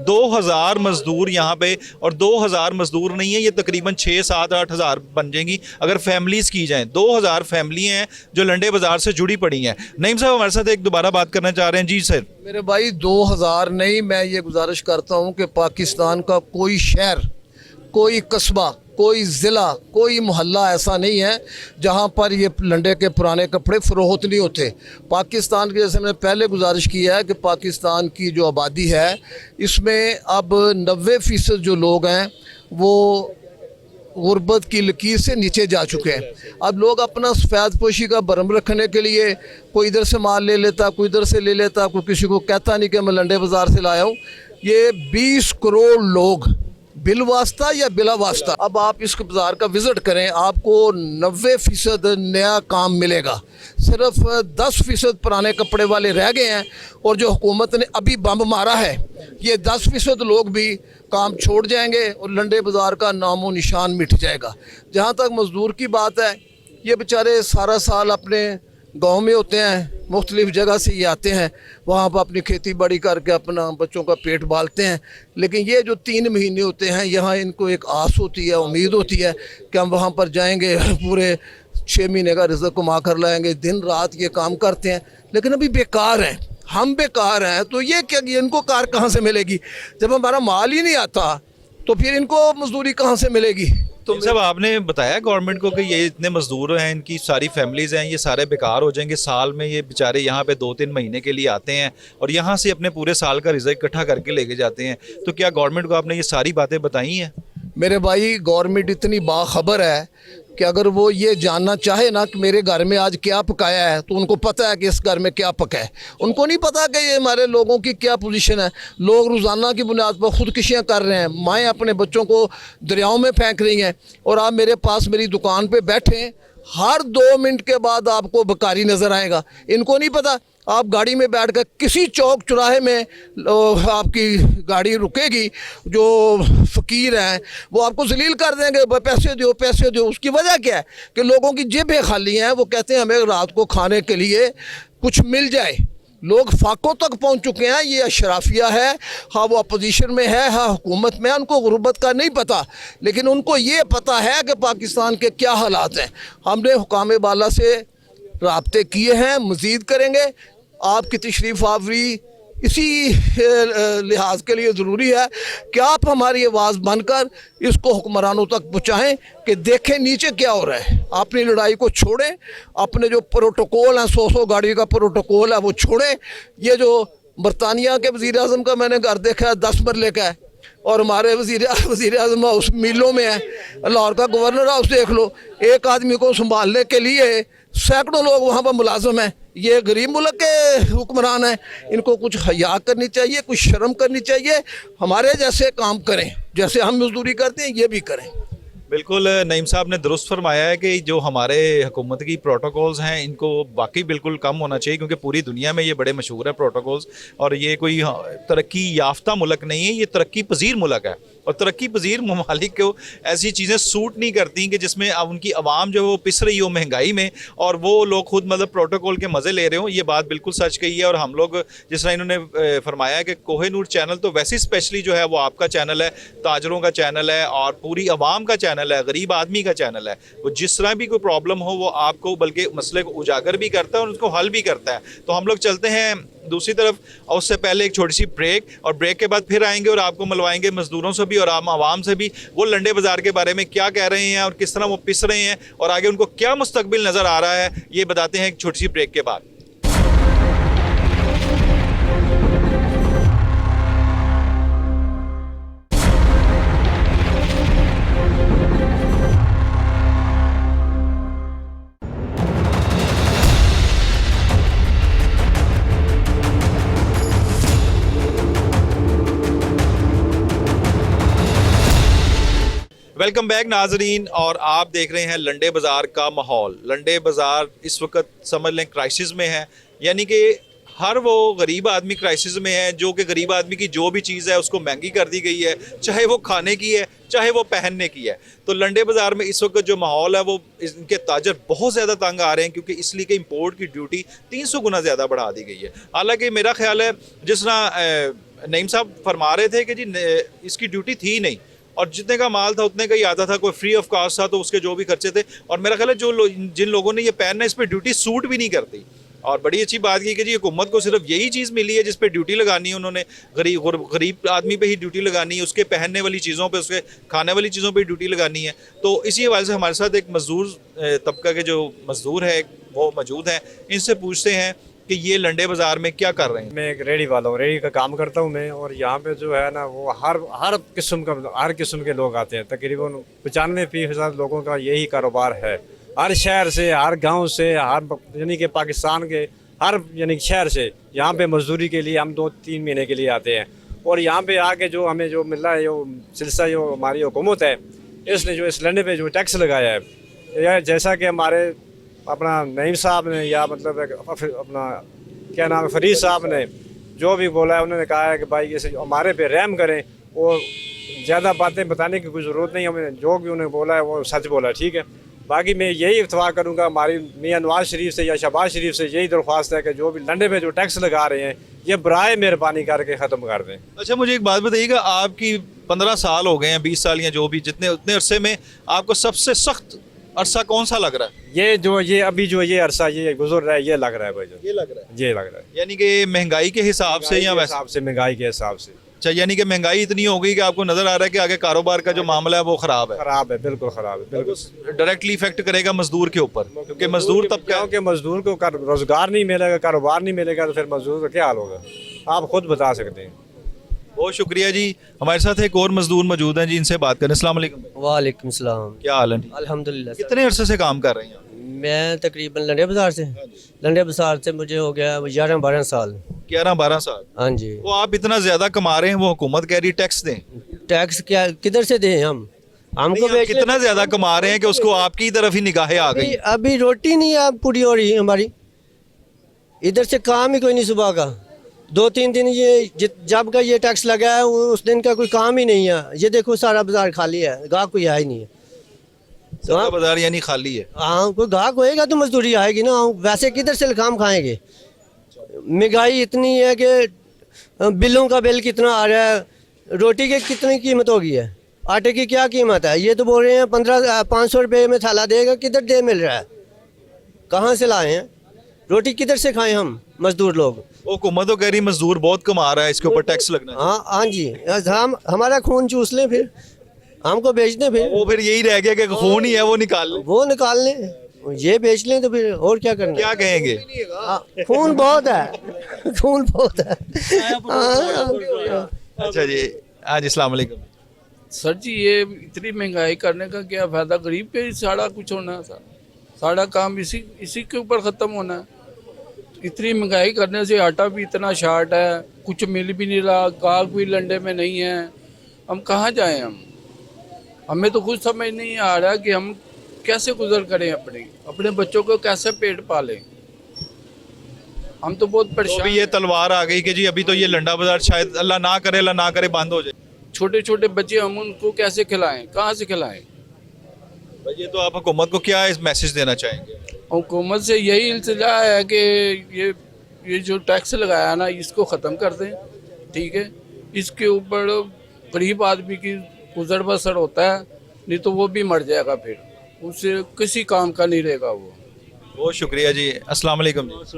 A: 2000 मजदूर यहाँ पे, और 2000 मजदूर नहीं है, ये तकरीबन 6, 7, 8 हज़ार बन जाएंगी अगर फैमिलीज़ की जाएं। 2000 फैमिली हैं जो लंडे बाज़ार से जुड़ी पड़ी हैं। नईम साहब हमारे साथ एक दोबारा बात करना चाह रहे हैं। जी सर।
B: मेरे भाई 2000 नहीं, मैं ये गुजारिश करता हूँ कि पाकिस्तान का कोई शहर, कोई कस्बा, कोई ज़िला, कोई मोहल्ला ऐसा नहीं है जहाँ पर ये लंडे के पुराने कपड़े फ़रोख्त नहीं होते। पाकिस्तान के, जैसे मैंने पहले गुजारिश की है कि पाकिस्तान की जो आबादी है इसमें अब 90% जो लोग हैं वो गुर्बत की लकीर से नीचे जा चुके हैं। अब लोग अपना सफ़ेद पोशी का भरम रखने के लिए कोई इधर से माल ले लेता, कोई इधर से ले लेता, कोई किसी को कहता नहीं कि मैं लंडे बाज़ार से लाया हूँ। ये 20 करोड़ लोग बिल वास्ता या बिला वास्ता, अब आप इस बाज़ार का विज़िट करें, आपको 90% नया काम मिलेगा। सिर्फ 10% पुराने कपड़े वाले रह गए हैं, और जो हुकूमत ने अभी बम मारा है ये 10% लोग भी काम छोड़ जाएंगे और लंडे बाज़ार का नामो निशान मिट जाएगा। जहाँ तक मज़दूर की बात है, ये बेचारे सारा साल अपने गांव में होते हैं, मुख्तलिफ़ जगह से ये आते हैं, वहाँ पर अपनी खेती बाड़ी करके अपना बच्चों का पेट पालते हैं। लेकिन ये जो 3 महीने होते हैं यहाँ इनको एक आस होती है, उम्मीद होती है कि हम वहाँ पर जाएंगे, पूरे 6 महीने का रिज़्क़ कमा कर लाएंगे। दिन रात ये काम करते हैं लेकिन अभी बेकार हैं, हम बेकार हैं। तो ये क्या, इनको कार कहाँ से मिलेगी जब हमारा माल ही नहीं आता, तो फिर इनको मजदूरी कहाँ से मिलेगी?
A: तो सब आपने बताया गवर्नमेंट को कि ये इतने मजदूर हैं, इनकी सारी फैमिलीज़ हैं, ये सारे बेकार हो जाएंगे। साल में ये बेचारे यहाँ पे 2-3 महीने के लिए आते हैं और यहाँ से अपने पूरे साल का रिज़्क़ इकट्ठा करके लेके जाते हैं। तो क्या गवर्नमेंट को आपने ये सारी बातें बताई हैं?
B: मेरे भाई गवर्नमेंट इतनी बाखबर है कि अगर वो ये जानना चाहे ना कि मेरे घर में आज क्या पकाया है, तो उनको पता है कि इस घर में क्या पका है। उनको नहीं पता कि ये हमारे लोगों की क्या पोजीशन है। लोग रोज़ाना की बुनियाद पर ख़ुदकुशियाँ कर रहे हैं, माएँ अपने बच्चों को दरियाओं में फेंक रही हैं, और आप मेरे पास मेरी दुकान पे बैठे, हर 2 मिनट के बाद आपको बेकारी नज़र आएगा। इनको नहीं पता, आप गाड़ी में बैठ कर किसी चौक चौराहे में आपकी गाड़ी रुकेगी, जो फ़कीर हैं वो आपको जलील कर देंगे, पैसे दो पैसे दो। उसकी वजह क्या है कि लोगों की जेबें खाली हैं, वो कहते हैं हमें रात को खाने के लिए कुछ मिल जाए। लोग फाकों तक पहुंच चुके हैं। ये अशराफिया है, हाँ वो अपोजिशन में है, हाँ हुकूमत में है, उनको गुर्बत का नहीं पता, लेकिन उनको ये पता है कि पाकिस्तान के क्या हालात हैं। हमने हुकाम बाला से राब्ते किए हैं, मज़ीद करेंगे। आपकी तशरीफ़ आवरी इसी लिहाज के लिए ज़रूरी है कि आप हमारी आवाज़ बनकर इसको हुक्मरानों तक पहुँचाएँ कि देखें नीचे क्या हो रहा है। अपनी लड़ाई को छोड़ें, अपने जो प्रोटोकॉल हैं, 100 गाड़ी का प्रोटोकॉल है वो छोड़ें। ये जो बरतानिया के वज़ीर आज़म का मैंने घर देखा है, 10 मरले का है, और हमारे वज़ीर आज़म हाउस मीलों में है। लाहौर का गवर्नर हाउस देख लो, एक आदमी को संभालने के लिए सैकड़ों लोग वहाँ पर मुलाजिम हैं। ये गरीब मुल्क के हुक्मरान हैं, इनको कुछ हया करनी चाहिए, कुछ शर्म करनी चाहिए। हमारे जैसे काम करें, जैसे हम मजदूरी करते हैं ये भी करें।
A: बिल्कुल नईम साहब ने दुरुस्त फरमाया है कि जो हमारे हुकूमत की प्रोटोकॉल्स हैं इनको वाकई बिल्कुल कम होना चाहिए, क्योंकि पूरी दुनिया में ये बड़े मशहूर है प्रोटोकॉल्स, और ये कोई तरक्की याफ्ता मुल्क नहीं है, ये तरक्की पजीर मुल्क है। और तरक्की पजीर ममालिक को ऐसी चीज़ें सूट नहीं करती कि जिसमें अब उनकी आवाम जो है वो पिस रही हो महंगाई में, और वो लोग खुद मतलब प्रोटोकॉल के मज़े ले रहे हो। ये बात बिल्कुल सच कही है। और हम लोग जिस तरह इन्होंने फरमाया कि कोहिनूर चैनल तो वैसे स्पेशली जो है वो आपका चैनल है, ताजरों का चैनल है और पूरी आवाम का चैनल है, गरीब आदमी का चैनल है। वो जिस तरह भी कोई प्रॉब्लम हो वो आपको बल्कि मसले को उजागर भी करता है और उसको हल भी करता है। तो हम लोग चलते हैं दूसरी तरफ, और उससे पहले एक छोटी सी ब्रेक, और ब्रेक के बाद फिर आएंगे और आपको मिलवाएंगे मजदूरों से भी और आम आवाम से भी, वो लंडे बाज़ार के बारे में क्या कह रहे हैं और किस तरह वो पिस रहे हैं और आगे उनको क्या मुस्तकबिल नज़र आ रहा है, ये बताते हैं एक छोटी सी ब्रेक के बाद। वेलकम बैक नाजरीन, और आप देख रहे हैं लंडे बाज़ार का माहौल। लंडे बाज़ार इस वक्त समझ लें क्राइसिस में है, यानी कि हर वो गरीब आदमी क्राइसिस में है जो कि गरीब आदमी की जो भी चीज़ है उसको महंगी कर दी गई है, चाहे वो खाने की है चाहे वो पहनने की है। तो लंडे बाज़ार में इस वक्त जो माहौल है वो इनके ताजर बहुत ज़्यादा तंग आ रहे हैं, क्योंकि इसलिए कि इंपोर्ट की ड्यूटी 300 गुना ज़्यादा बढ़ा दी गई है। हालांकि मेरा ख्याल है जिस तरह नईम साहब फरमा रहे थे कि जी इसकी ड्यूटी थी नहीं, और जितने का माल था उतने का ही आता था, कोई फ्री ऑफ कॉस्ट था तो उसके जो भी खर्चे थे। और मेरा ख्याल है जिन लोगों ने ये पहनना है इस पर ड्यूटी सूट भी नहीं करती। और बड़ी अच्छी बात की कि जी हुकूमत को सिर्फ यही चीज़ मिली है जिस पे ड्यूटी लगानी है उन्होंने, गरीब आदमी पे ही ड्यूटी लगानी है, उसके पहनने वाली चीज़ों पे, उसके खाने वाली चीज़ों पे ड्यूटी लगानी है। तो इसी हवाले से हमारे साथ एक मजदूर तबका के जो मजदूर है वो मौजूद हैं, इनसे पूछते हैं कि ये लंडे बाज़ार में क्या कर रहे हैं।
H: मैं एक रेडी वाला हूँ, रेडी का काम करता हूँ मैं, और यहाँ पे जो है ना वो हर किस्म के लोग आते हैं। तकरीबन 95% लोगों का यही कारोबार है। हर शहर से, हर गांव से, हर यानी कि पाकिस्तान के हर यानी शहर से यहाँ पे मजदूरी के लिए हम 2-3 महीने के लिए आते हैं। और यहाँ पे आके जो हमें जो मिल रहा है, जो सिलसिला जो हमारी हुकूमत है इसने जो इस लंडे पे जो टैक्स लगाया है, यह जैसा कि हमारे अपना नईम साहब ने या मतलब अपना क्या नाम है फरीद साहब ने जो भी बोला है, उन्होंने कहा है कि भाई इसे हमारे पे रहम करें, और ज़्यादा बातें बताने की कोई ज़रूरत नहीं, हमें जो भी उन्होंने बोला है वो सच बोला, ठीक है। बाकी मैं यही इत्तफाक करूँगा हमारी मियां नवाज शरीफ से या शहबाज शरीफ से यही दरख्वास्त है कि जो भी लंडे पे जो टैक्स लगा रहे हैं ये बराए मेहरबानी करके ख़त्म कर दें।
A: अच्छा, मुझे एक बात बताइएगा, आपकी 15 साल हो गए हैं, 20 साल या जो भी जितने उतने अरसे में आपको सबसे सख्त अरसा कौन सा लग रहा है?
H: ये अभी जो ये अरसा ये गुजर रहा है, ये लग रहा है भाई,
A: ये लग रहा है,
H: ये लग रहा है
A: यानी कि महंगाई के हिसाब से या वैसे?
H: हिसाब से, महंगाई के हिसाब से।
A: अच्छा, यानी कि महंगाई इतनी हो गई कि आपको नजर आ रहा है कि आगे कारोबार का जो मामला है वो खराब है।
H: खराब है, बिल्कुल खराब है, बिल्कुल
A: डायरेक्टली इफेक्ट करेगा मजदूर के ऊपर, क्योंकि मजदूर तब क्या
H: के मजदूर को रोजगार नहीं मिलेगा, कारोबार नहीं मिलेगा, तो फिर मजदूर का क्या हाल होगा, आप खुद बता सकते हैं।
A: बहुत शुक्रिया जी। हमारे साथ एक और मजदूर मौजूद हैं जी, इनसे बात करें। अस्सलाम वालेकुम।
I: वालेकुम सलाम।
A: क्या हाल है?
I: अल्हम्दुलिल्लाह।
A: कितने अरसे से काम कर रहे हैं?
I: मैं तकरीबन लंडे बाज़ार से मुझे हो गया 11-12 साल।
A: 11-12 साल।
I: हाँ जी।
A: वो आप इतना ज्यादा कमा रहे हैं, वो हुकूमत कह रही टैक्स दें।
I: टैक्स क्या किधर से दें हम? हमको
A: नहीं, आप कितना ज्यादा कमा रहे हैं कि उसको आपकी तरफ ही निगाहें आ गई।
I: अभी रोटी नहीं आप पूरी हो रही हमारी, इधर से काम ही कोई नहीं सुबह का। 2-3 दिन ये जब का ये टैक्स लगा है उस दिन का कोई काम ही नहीं है। ये देखो सारा बाजार खाली है, गाहक कोई है ही नहीं है।
A: तो बाजार यानी खाली है।
I: हाँ, कोई गाहक होएगा तो मजदूरी आएगी ना, वैसे किधर से काम खाएंगे? महंगाई इतनी है कि बिलों का बिल कितना आ रहा है, रोटी की कितनी कीमत हो गई है, आटे की क्या कीमत है। ये तो बोल रहे हैं 500 रुपये में थैला देगा, किधर दे मिल रहा है, कहाँ से लाए हैं? रोटी किधर से खाएं हम मजदूर लोग?
A: हुकूमत तो कह रही मजदूर बहुत कमा रहा है, इसके ऊपर टैक्स लगना है।
I: हाँ जी, हम हमारा खून चूस लें, फिर हमको बेच दें, फिर
A: वो फिर यही रह गया कि खून ही है वो निकाल लें।
I: वो निकाल लें, ये बेच लें, तो फिर और क्या करना?
A: क्या कहेंगे?
I: खून बहुत है, खून बहुत है।
A: अच्छा जी, हाँ जी, अस्सलाम वालेकुम।
J: सर जी, ये इतनी महंगाई करने का क्या फ़ायदा? गरीब पे ही सारा कुछ होना है, सारा काम इसी के ऊपर ख़त्म होना है। इतनी महंगाई करने से आटा भी इतना शार्ट है, कुछ मिल भी नहीं रहा, गाहक भी लंडे में नहीं है, हम कहाँ जाएं? हमें तो कुछ समझ नहीं आ रहा कि हम कैसे गुजर करें, अपने बच्चों को कैसे पेट पालें। हम तो बहुत
A: तो
J: परेशान।
A: भी ये तलवार आ गई कि जी अभी तो ये लंडा बाजार शायद अल्लाह ना करे बंद हो जाए।
J: छोटे छोटे बच्चे, हम उनको कैसे खिलाएं, कहाँ से खिलाएं?
A: ये तो आप हुकूमत को क्या इस मैसेज देना चाहेंगे?
J: हुकूमत से यही इल्तिजा है कि ये जो टैक्स लगाया ना इसको ख़त्म कर दें, ठीक है। इसके ऊपर गरीब आदमी की गुजर बसर होता है, नहीं तो वो भी मर जाएगा, फिर उससे किसी काम का नहीं रहेगा वो।
A: बहुत शुक्रिया जी। अस्सलाम वालेकुम जी।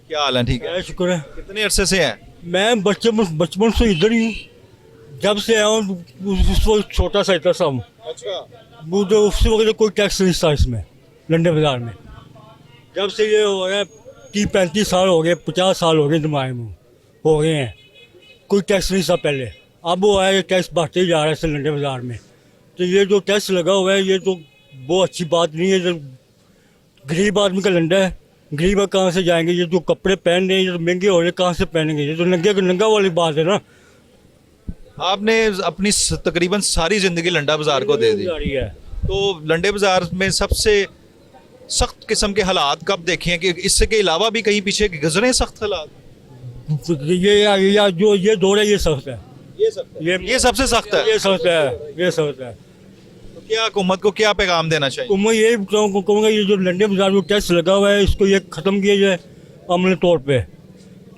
A: क्या हाल है? ठीक है,
K: शुक्र है।
A: कितने अरसे से हैं?
K: मैं बचपन से इधर ही हूँ, जब से आया हूँ उस वक्त छोटा सा इतना सा हूँ।
A: अच्छा।
K: वो तो उससे वगैरह कोई टैक्स नहीं था इसमें लंडे बाजार में। जब से ये हो गया 30-35 साल हो गए, 50 साल हो गए दिमाग में हो गए हैं, कोई टैक्स नहीं था पहले। अब वो आया, टैक्स बढ़ते ही जा रहा है इस लंडे बाजार में। तो ये जो टैक्स लगा हुआ है ये तो बहुत अच्छी बात नहीं है। जो गरीब आदमी का लंडा है, गरीब कहाँ से जाएंगे? ये जो कपड़े पहन रहे हैं ये तो महंगे हो रहे हैं, कहाँ से पहनेंगे? ये तो नंगा वाली बात है ना।
A: आपने अपनी तकरीबन सारी ज़िंदगी लंडा बाज़ार को दे दी,
K: जा रही है।
A: तो लंडे बाज़ार में सबसे सख्त किस्म के हालात कब देखे हैं कि इससे के अलावा भी कहीं पीछे गुजरे सख्त हालात?
K: ये जो ये दौर है ये सख्त है,
A: ये सबसे सख्त है।
K: ये सख्त है, ये सख्त है।
A: तो क्या हुकूमत को क्या पैगाम देना चाहिए?
K: तो मैं ये कहूँगा ये जो लंडे बाजार में टैक्स लगा हुआ है इसको ये ख़त्म किया जाए अमली तौर पे।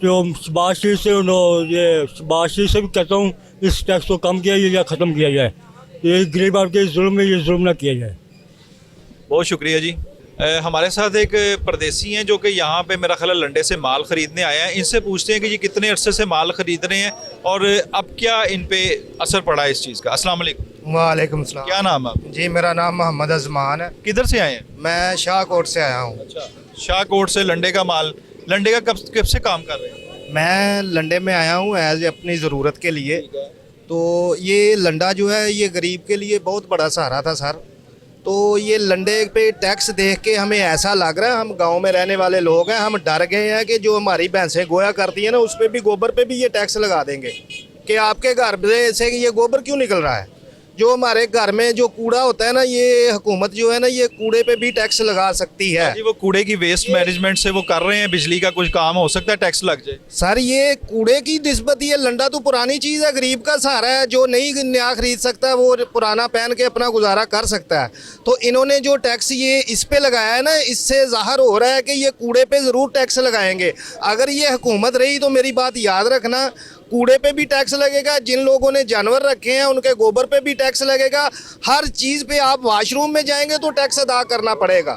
K: जो शहबाज शरीफ से ये शहबाज शरीफ से भी कहता हूँ इस टैक्स को कम किया जाए या ख़त्म किया जाए। ये गरीब आपके जुल्म में ये जुल्म ना किया जाए।
A: बहुत शुक्रिया जी। हमारे साथ एक परदेसी हैं जो कि यहाँ पे मेरा ख्याल है लंडे से माल ख़रीदने आए हैं। इनसे पूछते हैं कि ये कितने अरसे से माल ख़रीद रहे हैं और अब क्या इन पे असर पड़ा है इस चीज़ का। अस्सलाम वालेकुम।
L: वालेकुम सलाम।
A: क्या नाम है?
L: जी मेरा नाम मोहम्मद अजमान है।
A: किधर से आए हैं?
L: मैं शाहकोट से आया हूँ।
A: अच्छा, शाहकोट से लंडे का माल। लंडे का कब से काम कर रहे हैं?
L: मैं लंडे में आया हूँ एज अपनी ज़रूरत के लिए। तो ये लंडा जो है ये गरीब के लिए बहुत बड़ा सहारा था सर। तो ये लंडे पे टैक्स देख के हमें ऐसा लग रहा है, हम गांव में रहने वाले लोग हैं, हम डर गए हैं कि जो हमारी भैंसें गोया करती हैं ना उस पर भी गोबर पे भी ये टैक्स लगा देंगे कि आपके घर से ये गोबर क्यों निकल रहा है। जो हमारे घर में जो कूड़ा होता है ना ये हुकूमत जो है ना ये कूड़े पे भी टैक्स लगा सकती है।
A: जी, वो कूड़े की वेस्ट मैनेजमेंट से वो कर रहे हैं, बिजली का कुछ काम हो सकता है टैक्स लग जाए।
L: सर ये कूड़े की निस्बत ये लंडा तो पुरानी चीज़ है, गरीब का सहारा है। जो नहीं नया खरीद सकता है वो पुराना पहन के अपना गुजारा कर सकता है। तो इन्होंने जो टैक्स ये इस पे लगाया है ना इससे ज़ाहिर हो रहा है कि ये कूड़े पे ज़रूर टैक्स लगाएंगे। अगर ये हुकूमत रही तो मेरी बात याद रखना, कूड़े पे भी टैक्स लगेगा, जिन लोगों ने जानवर रखे हैं उनके गोबर पे भी टैक्स लगेगा, हर चीज़ पे आप वॉशरूम में जाएंगे तो टैक्स अदा करना पड़ेगा।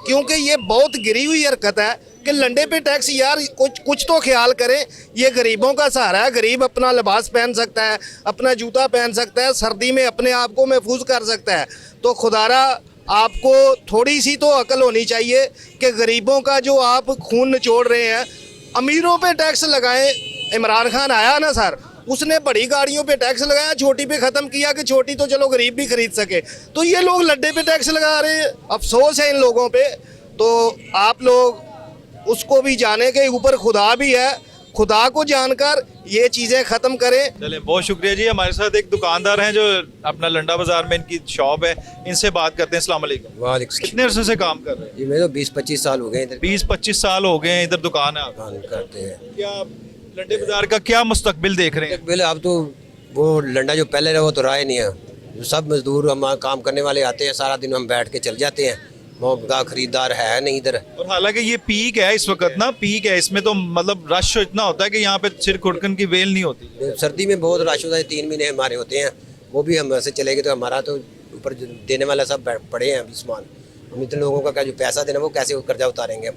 L: क्योंकि ये बहुत गिरी हुई हरकत है कि लंडे पे टैक्स। यार कुछ तो ख्याल करें, ये गरीबों का सहारा है। गरीब अपना लिबास पहन सकता है, अपना जूता पहन सकता है, सर्दी में अपने आप को महफूज कर सकता है। तो खुदारा आपको थोड़ी सी तो अकल होनी चाहिए कि गरीबों का जो आप खून निचोड़ रहे हैं, अमीरों पे टैक्स लगाएं। इमरान खान आया ना सर, उसने बड़ी गाड़ियों पे टैक्स लगाया, छोटी पे ख़त्म किया कि छोटी तो चलो गरीब भी खरीद सके। तो ये लोग लड्डे पे टैक्स लगा रहे हैं, अफसोस है इन लोगों पे। तो आप लोग उसको भी जाने के ऊपर खुदा भी है, खुदा को जानकर ये चीज़ें ख़त्म करें।
A: चले, बहुत शुक्रिया जी। हमारे साथ एक दुकानदार हैं जो अपना लंडा बाजार में इनकी शॉप है, इनसे बात करते हैं। अस्सलाम वालेकुम।
M: वालेकुम।
A: कितने अरसे से काम कर रहे हैं?
M: जी मेरे तो 20-25 साल हो गए इधर
A: 20-25 साल हो गए हैं इधर दुकान है आपकी।
M: काम करते हैं।
A: क्या लंडे बाजार का क्या मुस्तकबिल देख रहे हैं?
M: पहले अब तो वो लंडा जो पहले रहा वो तो रहा ही नहीं है। जो सब मजदूर हम काम करने वाले आते हैं, सारा दिन हम बैठ के चल जाते हैं, वो का खरीदार है नहीं इधर।
A: और हालांकि ये पीक है इस वक्त ना, पीक है, इसमें तो मतलब रश इतना होता है कि यहाँ पे सिर खुरकन की वेल नहीं होती।
M: सर्दी में बहुत रश होता है, 3 महीने हमारे होते हैं, वो भी हम ऐसे चले गए तो हमारा तो ऊपर देने वाला सब पड़े हैं अभी सामान। हम इतने लोगों का क्या जो पैसा देना वो कैसे कर्जा उतारेंगे हम।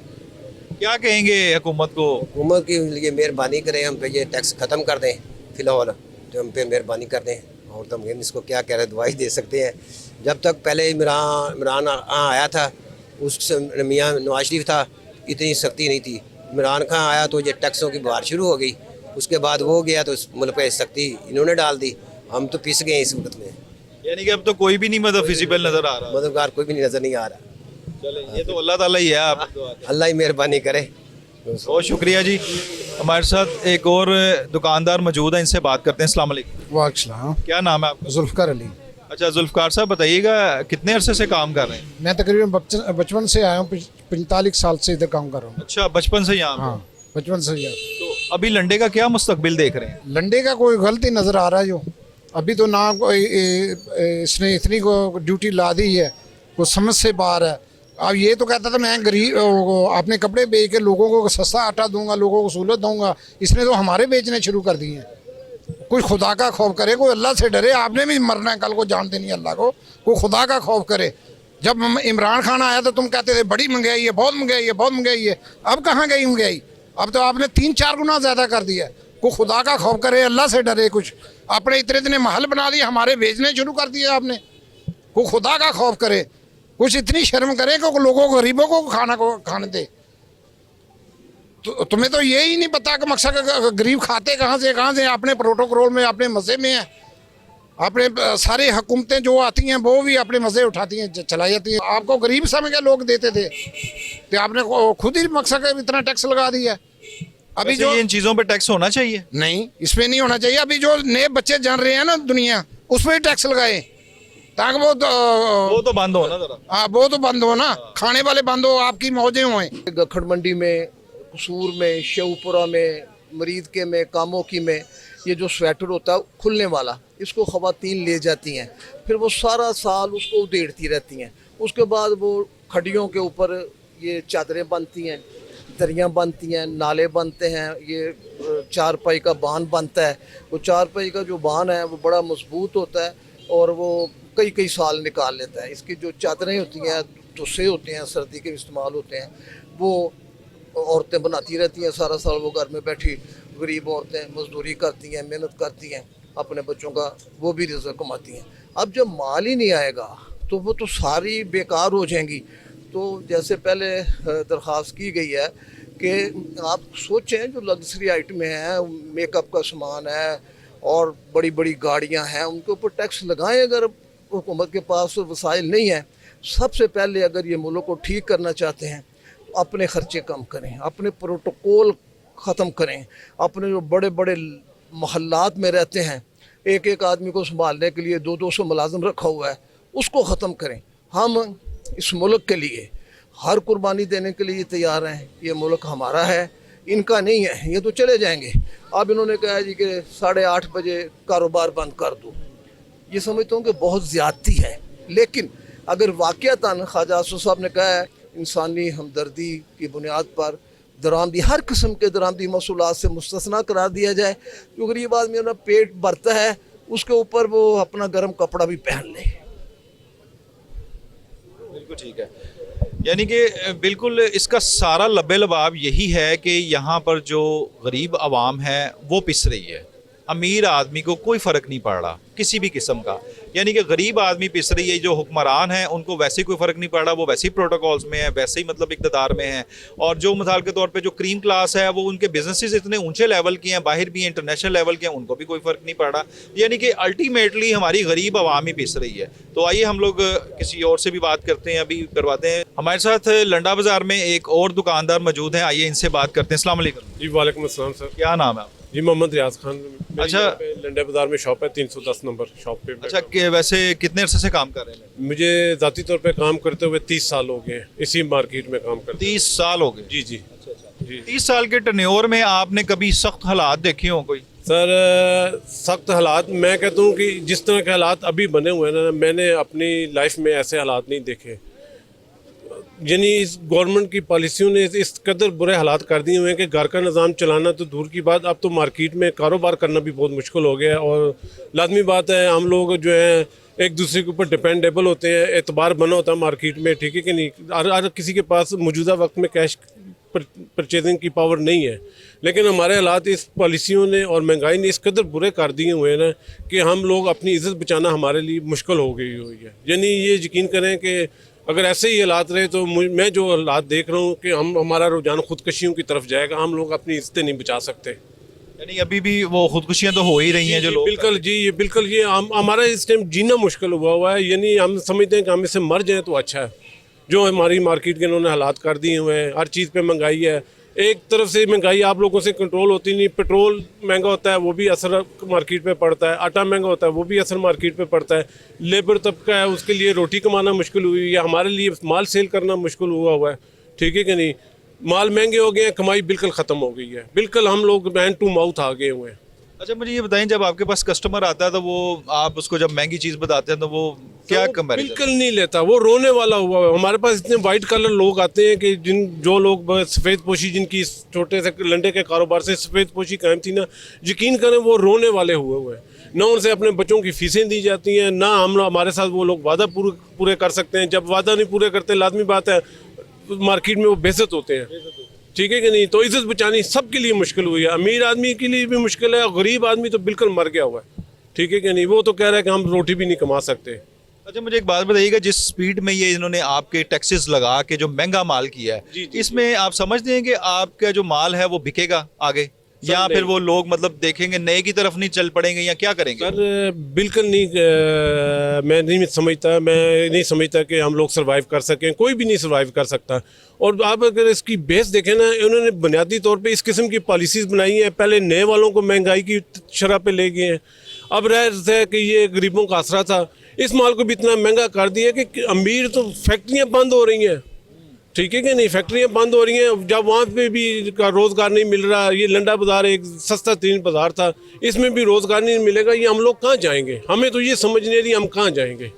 A: क्या कहेंगे हुकूमत को?
M: हुकूमत के लिए मेहरबानी करें, हम पे ये टैक्स ख़त्म कर दें फ़िलहाल, जो हम पे मेहरबानी कर दें। और तो हम इसको क्या कह रहे हैं, दुआई दे सकते हैं। जब तक पहले इमरान आया था उस मियाँ नवाज शरीफ था, इतनी सख्ती नहीं थी। इमरान खान आया तो ये टैक्सों की बहार शुरू हो गई, उसके बाद वो गया तो मुल्क पे सख्ती इन्होंने डाल दी। हम तो पिस गए इस वक्त में।
A: यानी कि अब तो कोई भी नहीं मतलब फिजिबल नजर आ रहा,
M: मददगार कोई भी नज़र नहीं आ रहा।
A: चले, ये तो अल्लाह ताला ही है, आप
M: अल्लाह ही मेहरबानी करे।
A: बहुत शुक्रिया जी। हमारे साथ एक और दुकानदार मौजूद है, इनसे बात करते हैं। अस्सलाम वालेकुम।
N: वालेकुम।
A: क्या नाम है आपका?
N: जुल्फ़िकार अली।
A: अच्छा, जुल्फ़िकार साहब बताइएगा कितने अरसे से काम कर रहे हैं?
N: मैं तकरीबन बचपन से आया हूँ, 45 साल से इधर काम कर रहा हूँ।
A: अच्छा, बचपन से यहाँ?
N: हाँ, बचपन से यहाँ।
A: तो अभी लंडे का क्या मुस्तकबिल देख रहे हैं?
N: लंडे का कोई गलती नज़र आ रहा है जो अभी तो ना कोई इसने इतनी को ड्यूटी ला दी है, वो समझ से बाहर है। अब ये तो कहता था मैं गरीब अपने कपड़े बेच के लोगों को सस्ता आटा दूंगा, लोगों को सहूलत दूंगा। इसने तो हमारे बेचने शुरू कर दिए हैं। कोई खुदा का खौफ करे, कोई अल्लाह से डरे। आपने भी मरना है, कल को जानते नहीं अल्लाह को। कोई खुदा का खौफ करे। जब इमरान खान आया तो तुम कहते थे बड़ी महंगाई है, बहुत महंगाई है, बहुत महंगाई है। अब कहाँ गई महंगाई? अब तो आपने 3-4 गुना ज़्यादा कर दिया। कोई खुदा का खौफ करे, अल्लाह से डरे। कुछ आपने इतने महल बना दिए, हमारे बेचने शुरू कर दिए आपने। कोई खुदा का खौफ करे, कुछ इतनी शर्म करे कि लोगों को, गरीबों को खाने दे। तो तुम्हें तो यही नहीं पता कि मकसद गरीब खाते कहाँ से। अपने प्रोटोकॉल में, अपने मज़े में है। अपने सारी हुकूमतें जो आती हैं वो भी अपने मज़े उठाती हैं, चलाई जाती हैं। आपको गरीब समझ के लोग देते थे तो आपने खुद ही मकसद इतना टैक्स लगा दिया। अभी
A: वैसे
N: जो
A: ये इन चीज़ों पे टैक्स होना चाहिए।
N: नहीं, इसमें नहीं होना चाहिए। अभी जो नए बच्चे जन रहे हैं ना दुनिया, उस पर टैक्स लगाए ताकि
A: वो तो बंद हो ना जरा।
N: हाँ, वो तो बंद हो ना, खाने वाले बंद हो, आपकी मौजें हों।
B: गखड़ मंडी में, कसूर में, शेवपुरा में, मरीदके में, कामोकी में ये जो स्वेटर होता है खुलने वाला, इसको ख़वातीन ले जाती हैं, फिर वो सारा साल उसको उधेड़ती रहती हैं। उसके बाद वो खड़ियों के ऊपर ये चादरें बनती हैं, दरियाँ बनती हैं, नाले बनते हैं, ये चारपाई का बांध बनता है। वो चारपाई का जो बांध है वो बड़ा मजबूत होता है और वो कई कई साल निकाल लेता है। इसकी जो चादरें होती हैं, तुस्से होते हैं, सर्दी के इस्तेमाल होते हैं, वो औरतें बनाती रहती हैं सारा साल। वो घर में बैठी गरीब औरतें मजदूरी करती हैं, मेहनत करती हैं, अपने बच्चों का वो भी रिज़्क़ कमाती हैं। अब जब माल ही नहीं आएगा तो वो तो सारी बेकार हो जाएंगी। तो जैसे पहले दरख्वास्त की गई है कि आप सोचें जो लग्जरी आइटमें हैं, मेकअप का सामान है और बड़ी बड़ी गाड़ियां हैं, उनके ऊपर टैक्स लगाएं। अगर हुकूमत के पास वसाइल नहीं है, सबसे पहले अगर ये मुल्क को ठीक करना चाहते हैं, अपने ख़र्चे कम करें, अपने प्रोटोकॉल ख़त्म करें, अपने जो बड़े बड़े महल्लात में रहते हैं, एक एक आदमी को संभालने के लिए 200 मुलाजिम रखा हुआ है, उसको ख़त्म करें। हम इस मुल्क के लिए हर कुर्बानी देने के लिए तैयार हैं। ये मुल्क हमारा है, इनका नहीं है। ये तो चले जाएंगे। अब इन्होंने कहा जी कि 8:30 बजे कारोबार बंद कर दो। ये समझता हूँ कि बहुत ज़्यादती है, लेकिन अगर वाक़यातन ख्वाजा आसफ़ साहब ने कहा है इंसानी हमदर्दी की बुनियाद पर दरामदी, हर किस्म के दरामदी मसूलात से मुस्तस्ना करार दिया जाए, जो गरीब आदमी अपना पेट भरता है उसके ऊपर वो अपना गर्म कपड़ा भी पहन ले।
A: बिल्कुल ठीक है, यानी कि बिल्कुल इसका सारा लबे लबाब यही है कि यहाँ पर जो गरीब आवाम है वो पिस रही है, अमीर आदमी को कोई फ़र्क नहीं पड़ रहा किसी भी किस्म का। यानी कि गरीब आदमी पिस रही है, जो हुक्मरान हैं उनको वैसे ही कोई फ़र्क नहीं पड़ रहा, वो वैसे ही प्रोटोकॉल्स में है, वैसे ही मतलब इक़्तिदार में है। और जो मिसाल के तौर पे जो क्रीम क्लास है वो उनके बिजनेसेस इतने ऊंचे लेवल के हैं, बाहर भी इंटरनेशनल लेवल के हैं, उनको भी कोई फ़र्क नहीं पड़ रहा। यानी कि अल्टीमेटली हमारी गरीब आवाम ही पिस रही है। तो आइए हम लोग किसी और से भी बात करते हैं, अभी करवाते हैं। हमारे साथ लंडा बाज़ार में एक और दुकानदार मौजूद हैं, आइए इनसे बात करते हैं। अस्सलाम वालेकुम।
H: जी वालेकुम अस्सलाम सर।
A: क्या नाम है?
H: जी मोहम्मद रियाज खान।
A: अच्छा,
H: लंडे बाजार में शॉप है, 310 नंबर शॉप पे।
A: अच्छा, वैसे कितने अरसे से काम कर रहे हैं?
H: मुझे ज़ाती तौर पे काम करते हुए 30 साल हो गए, इसी मार्केट में काम करते।
A: 30 साल हो गए?
H: जी जी
A: जी। 30 साल के टर्नओवर में आपने कभी सख्त हालात देखे हो कोई?
H: सर सख्त हालात, मैं कहता हूँ कि जिस तरह के हालात अभी बने हुए हैं ना, मैंने अपनी लाइफ में ऐसे हालात नहीं देखे। यानी इस गवर्नमेंट की पॉलिसियों ने इस कदर बुरे हालात कर दिए हुए हैं कि घर का निज़ाम चलाना तो दूर की बात, अब तो मार्केट में कारोबार करना भी बहुत मुश्किल हो गया है। और लाजमी बात है, हम लोग जो है एक दूसरे के ऊपर डिपेंडेबल होते हैं, एतबार बना होता है मार्केट में, ठीक है कि नहीं। हर किसी के पास मौजूदा वक्त में कैश परचेजिंग की पावर नहीं है, लेकिन हमारे हालात इस पॉलिसियों ने और महंगाई ने इस कदर बुरे कर दिए हुए हैं ना कि हम लोग अपनी इज़्ज़त बचाना हमारे लिए मुश्किल हो गई हुई है। यानी ये यकीन करें कि अगर ऐसे ही हालात रहे तो मैं जो हालात देख रहा हूँ कि हमारा रुझान खुदकशियों की तरफ जाएगा, हम लोग अपनी इज्जतें नहीं बचा सकते।
A: यानी अभी भी वो खुदकुशियाँ तो हो ही रही हैं जो लोग।
H: बिल्कुल जी, ये बिल्कुल ये हमारा इस टाइम जीना मुश्किल हुआ है। यानी हम समझते हैं कि हम इससे मर जाएं तो अच्छा है। जो हमारी मार्केट के इन्होंने हालात कर दिए हुए हैं, हर चीज़ पे महंगाई है। एक तरफ से महंगाई आप लोगों से कंट्रोल होती नहीं, पेट्रोल महंगा होता है वो भी असर मार्केट पे पड़ता है, आटा महंगा होता है वो भी असर मार्केट पे पड़ता है। लेबर तबका है, उसके लिए रोटी कमाना मुश्किल हुई है, हमारे लिए माल सेल करना मुश्किल हुआ है, ठीक है कि नहीं। माल महंगे हो गए हैं, कमाई बिल्कुल ख़त्म हो गई है, बिल्कुल हम लोग हैंड टू माउथ आ गए हुए हैं।
A: अच्छा, मुझे ये बताएं, जब आपके पास कस्टमर आता है तो वो आप उसको जब महंगी चीज़ बताते हैं तो वो क्या कंपैरिजन?
H: बिल्कुल नहीं लेता, वो रोने वाला हुआ है। हमारे पास इतने वाइट कलर लोग आते हैं कि जो लोग सफ़ेद पोशी, जिनकी छोटे से लंडे के कारोबार से सफ़ेद पोशी कायम थी ना, यकीन करें वो रोने वाले हुए हैं। ना उनसे अपने बच्चों की फीसें दी जाती हैं, ना हमारे साथ वो लोग वादा पूरे कर सकते हैं। जब वादा नहीं पूरे करते, लाजमी बात है मार्केट में वो बेइज्जत होते हैं, ठीक है कि नहीं। तो इज्जत बचानी सबके लिए मुश्किल हुई है, अमीर आदमी के लिए भी मुश्किल है, गरीब आदमी तो बिल्कुल मर गया हुआ है, ठीक है कि नहीं। वो तो कह रहा है कि हम रोटी भी नहीं कमा सकते।
A: अच्छा, मुझे एक बात बताइएगा, जिस स्पीड में ये इन्होंने आपके टैक्सेस लगा के जो महंगा माल किया है, इसमें आप समझते हैं कि आपका जो माल है वो बिकेगा आगे? या फिर वो लोग मतलब देखेंगे नए की तरफ नहीं चल पड़ेंगे या क्या करेंगे?
O: सर बिल्कुल नहीं, मैं नहीं समझता कि हम लोग सरवाइव कर सकें। कोई भी नहीं सरवाइव कर सकता। और आप अगर इसकी बेस देखें ना, इन्होंने बुनियादी तौर पे इस किस्म की पॉलिसीज़ बनाई हैं। पहले नए वालों को महंगाई की शरह पे ले गए हैं, अब रह है कि ये गरीबों का आसरा था। इस माल को भी इतना महंगा कर दिया कि अमीर तो फैक्ट्रियाँ बंद हो रही हैं, ठीक है कि नहीं, फैक्ट्रियाँ बंद हो रही हैं। जब वहाँ पे भी का रोज़गार नहीं मिल रहा, ये लंडा बाज़ार एक सस्ता तरीन बाज़ार था, इसमें भी रोज़गार नहीं मिलेगा, ये हम लोग कहाँ जाएंगे? हमें तो ये समझ नहीं रही हम कहाँ जाएंगे।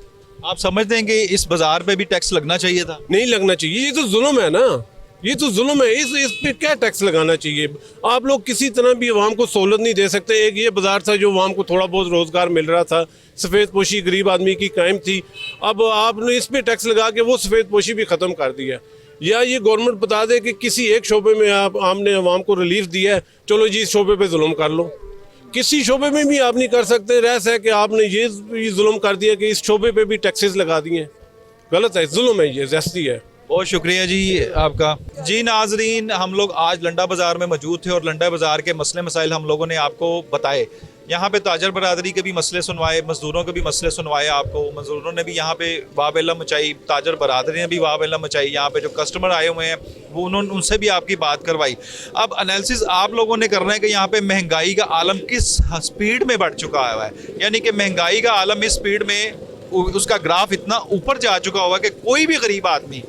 A: आप समझते हैं कि इस बाजार पे भी टैक्स लगना चाहिए था?
O: नहीं लगना चाहिए, ये तो जुल्म है ना, ये तो जुल्म है। इस पे क्या टैक्स लगाना चाहिए? आप लोग किसी तरह भी अवाम को सहूलत नहीं दे सकते। एक ये बाज़ार था जो अवाम को थोड़ा बहुत रोज़गार मिल रहा था, सफ़ेद पोशी गरीब आदमी की कायम थी। अब आपने इस पे टैक्स लगा के वो सफ़ेद पोशी भी ख़त्म कर दिया। या ये गवर्नमेंट बता दे कि किसी एक शोबे में आपने अवाम को रिलीफ दिया है, चलो जी इस शोबे पे जुल्म कर लो। किसी शोबे में भी आप नहीं कर सकते। रहस है कि आपने ये जुल्म कर दिया कि इस शोबे पे भी टैक्सेस लगा दिए। गलत है, जुल्म है, ये ज़्यादती है।
A: बहुत शुक्रिया जी आपका। जी नाजरीन, हम लोग आज लंडा बाज़ार में मौजूद थे और लंडा बाज़ार के मसले मसाइल हम लोगों ने आपको बताए। यहाँ पे ताजर बरादरी के भी मसले सुनवाए, मज़दूरों के भी मसले सुनवाए आपको। मज़दूरों ने भी यहाँ पे वाह-बेल्ला मचाई, ताजर बरादरी ने भी वाह-बेल्ला मचाई। यहाँ पे जो कस्टमर आए हुए हैं वो उनसे भी आपकी बात करवाई। अब एनालिसिस आप लोगों ने करना है कि यहाँ पे महंगाई का आलम किस स्पीड में बढ़ चुका हुआ है, यानी कि महंगाई का आलम इस स्पीड में, उसका ग्राफ इतना ऊपर जा चुका हुआ कि कोई भी गरीब आदमी,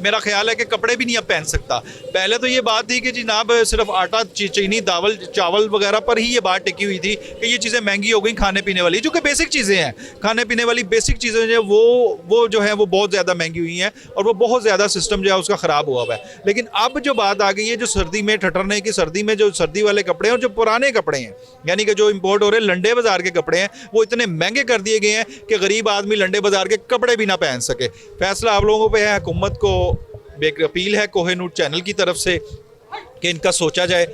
A: मेरा ख्याल है कि कपड़े भी नहीं अब पहन सकता। पहले तो ये बात थी कि जनाब सिर्फ आटा, चीनी, दावल, चावल वगैरह पर ही ये बात टिकी हुई थी कि ये चीज़ें महंगी हो गई खाने पीने वाली, जो कि बेसिक चीज़ें हैं। खाने पीने वाली बेसिक चीज़ें जो वो जो है वो बहुत ज़्यादा महंगी हुई हैं और वो बहुत ज़्यादा सिस्टम जो है उसका ख़राब हुआ हुआ है। लेकिन अब जो बात आ गई है, जो सर्दी में ठठरने की, सर्दी में जो सर्दी वाले कपड़े हैं और जो पुराने कपड़े हैं, यानी कि जो इम्पोर्ट हो रहे लंडे बाज़ार के कपड़े हैं, वो इतने महंगे कर दिए गए हैं कि गरीब आदमी लंडे बाज़ार के कपड़े भी ना पहन सके। फैसला आप लोगों पर है, हुकूमत को एक अपील है कोहिनूर चैनल की तरफ से कि इनका सोचा जाए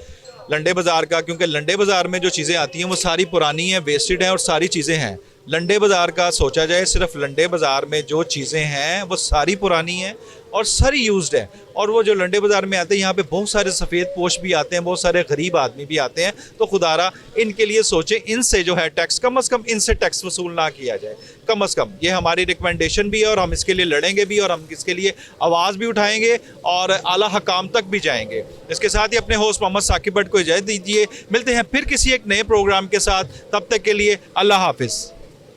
A: लंडे बाज़ार का, क्योंकि लंडे बाज़ार में जो चीज़ें आती हैं वो सारी पुरानी हैं, वेस्टेड हैं और सारी चीज़ें हैं। लंडे बाज़ार का सोचा जाए, सिर्फ लंडे बाज़ार में जो चीज़ें हैं वो सारी पुरानी हैं और सारी यूज्ड है। और वो जो लंडे बाज़ार में आते हैं, यहाँ पे बहुत सारे सफ़ेद पोश भी आते हैं, बहुत सारे गरीब आदमी भी आते हैं। तो खुदारा इनके लिए सोचें, इनसे जो है टैक्स कम अज़ कम इनसे टैक्स वसूल ना किया जाए, कम अज़ कम। ये हमारी रिकमेंडेशन भी है और हम इसके लिए लड़ेंगे भी और हम इसके लिए आवाज़ भी उठाएंगे और आला हकाम तक भी जाएंगे। इसके साथ ही अपने होस्ट मोहम्मद साकिब भट्ट को इजाज़त दीजिए। मिलते हैं फिर किसी एक नए प्रोग्राम के साथ, तब तक के लिए अल्लाह हाफिज़।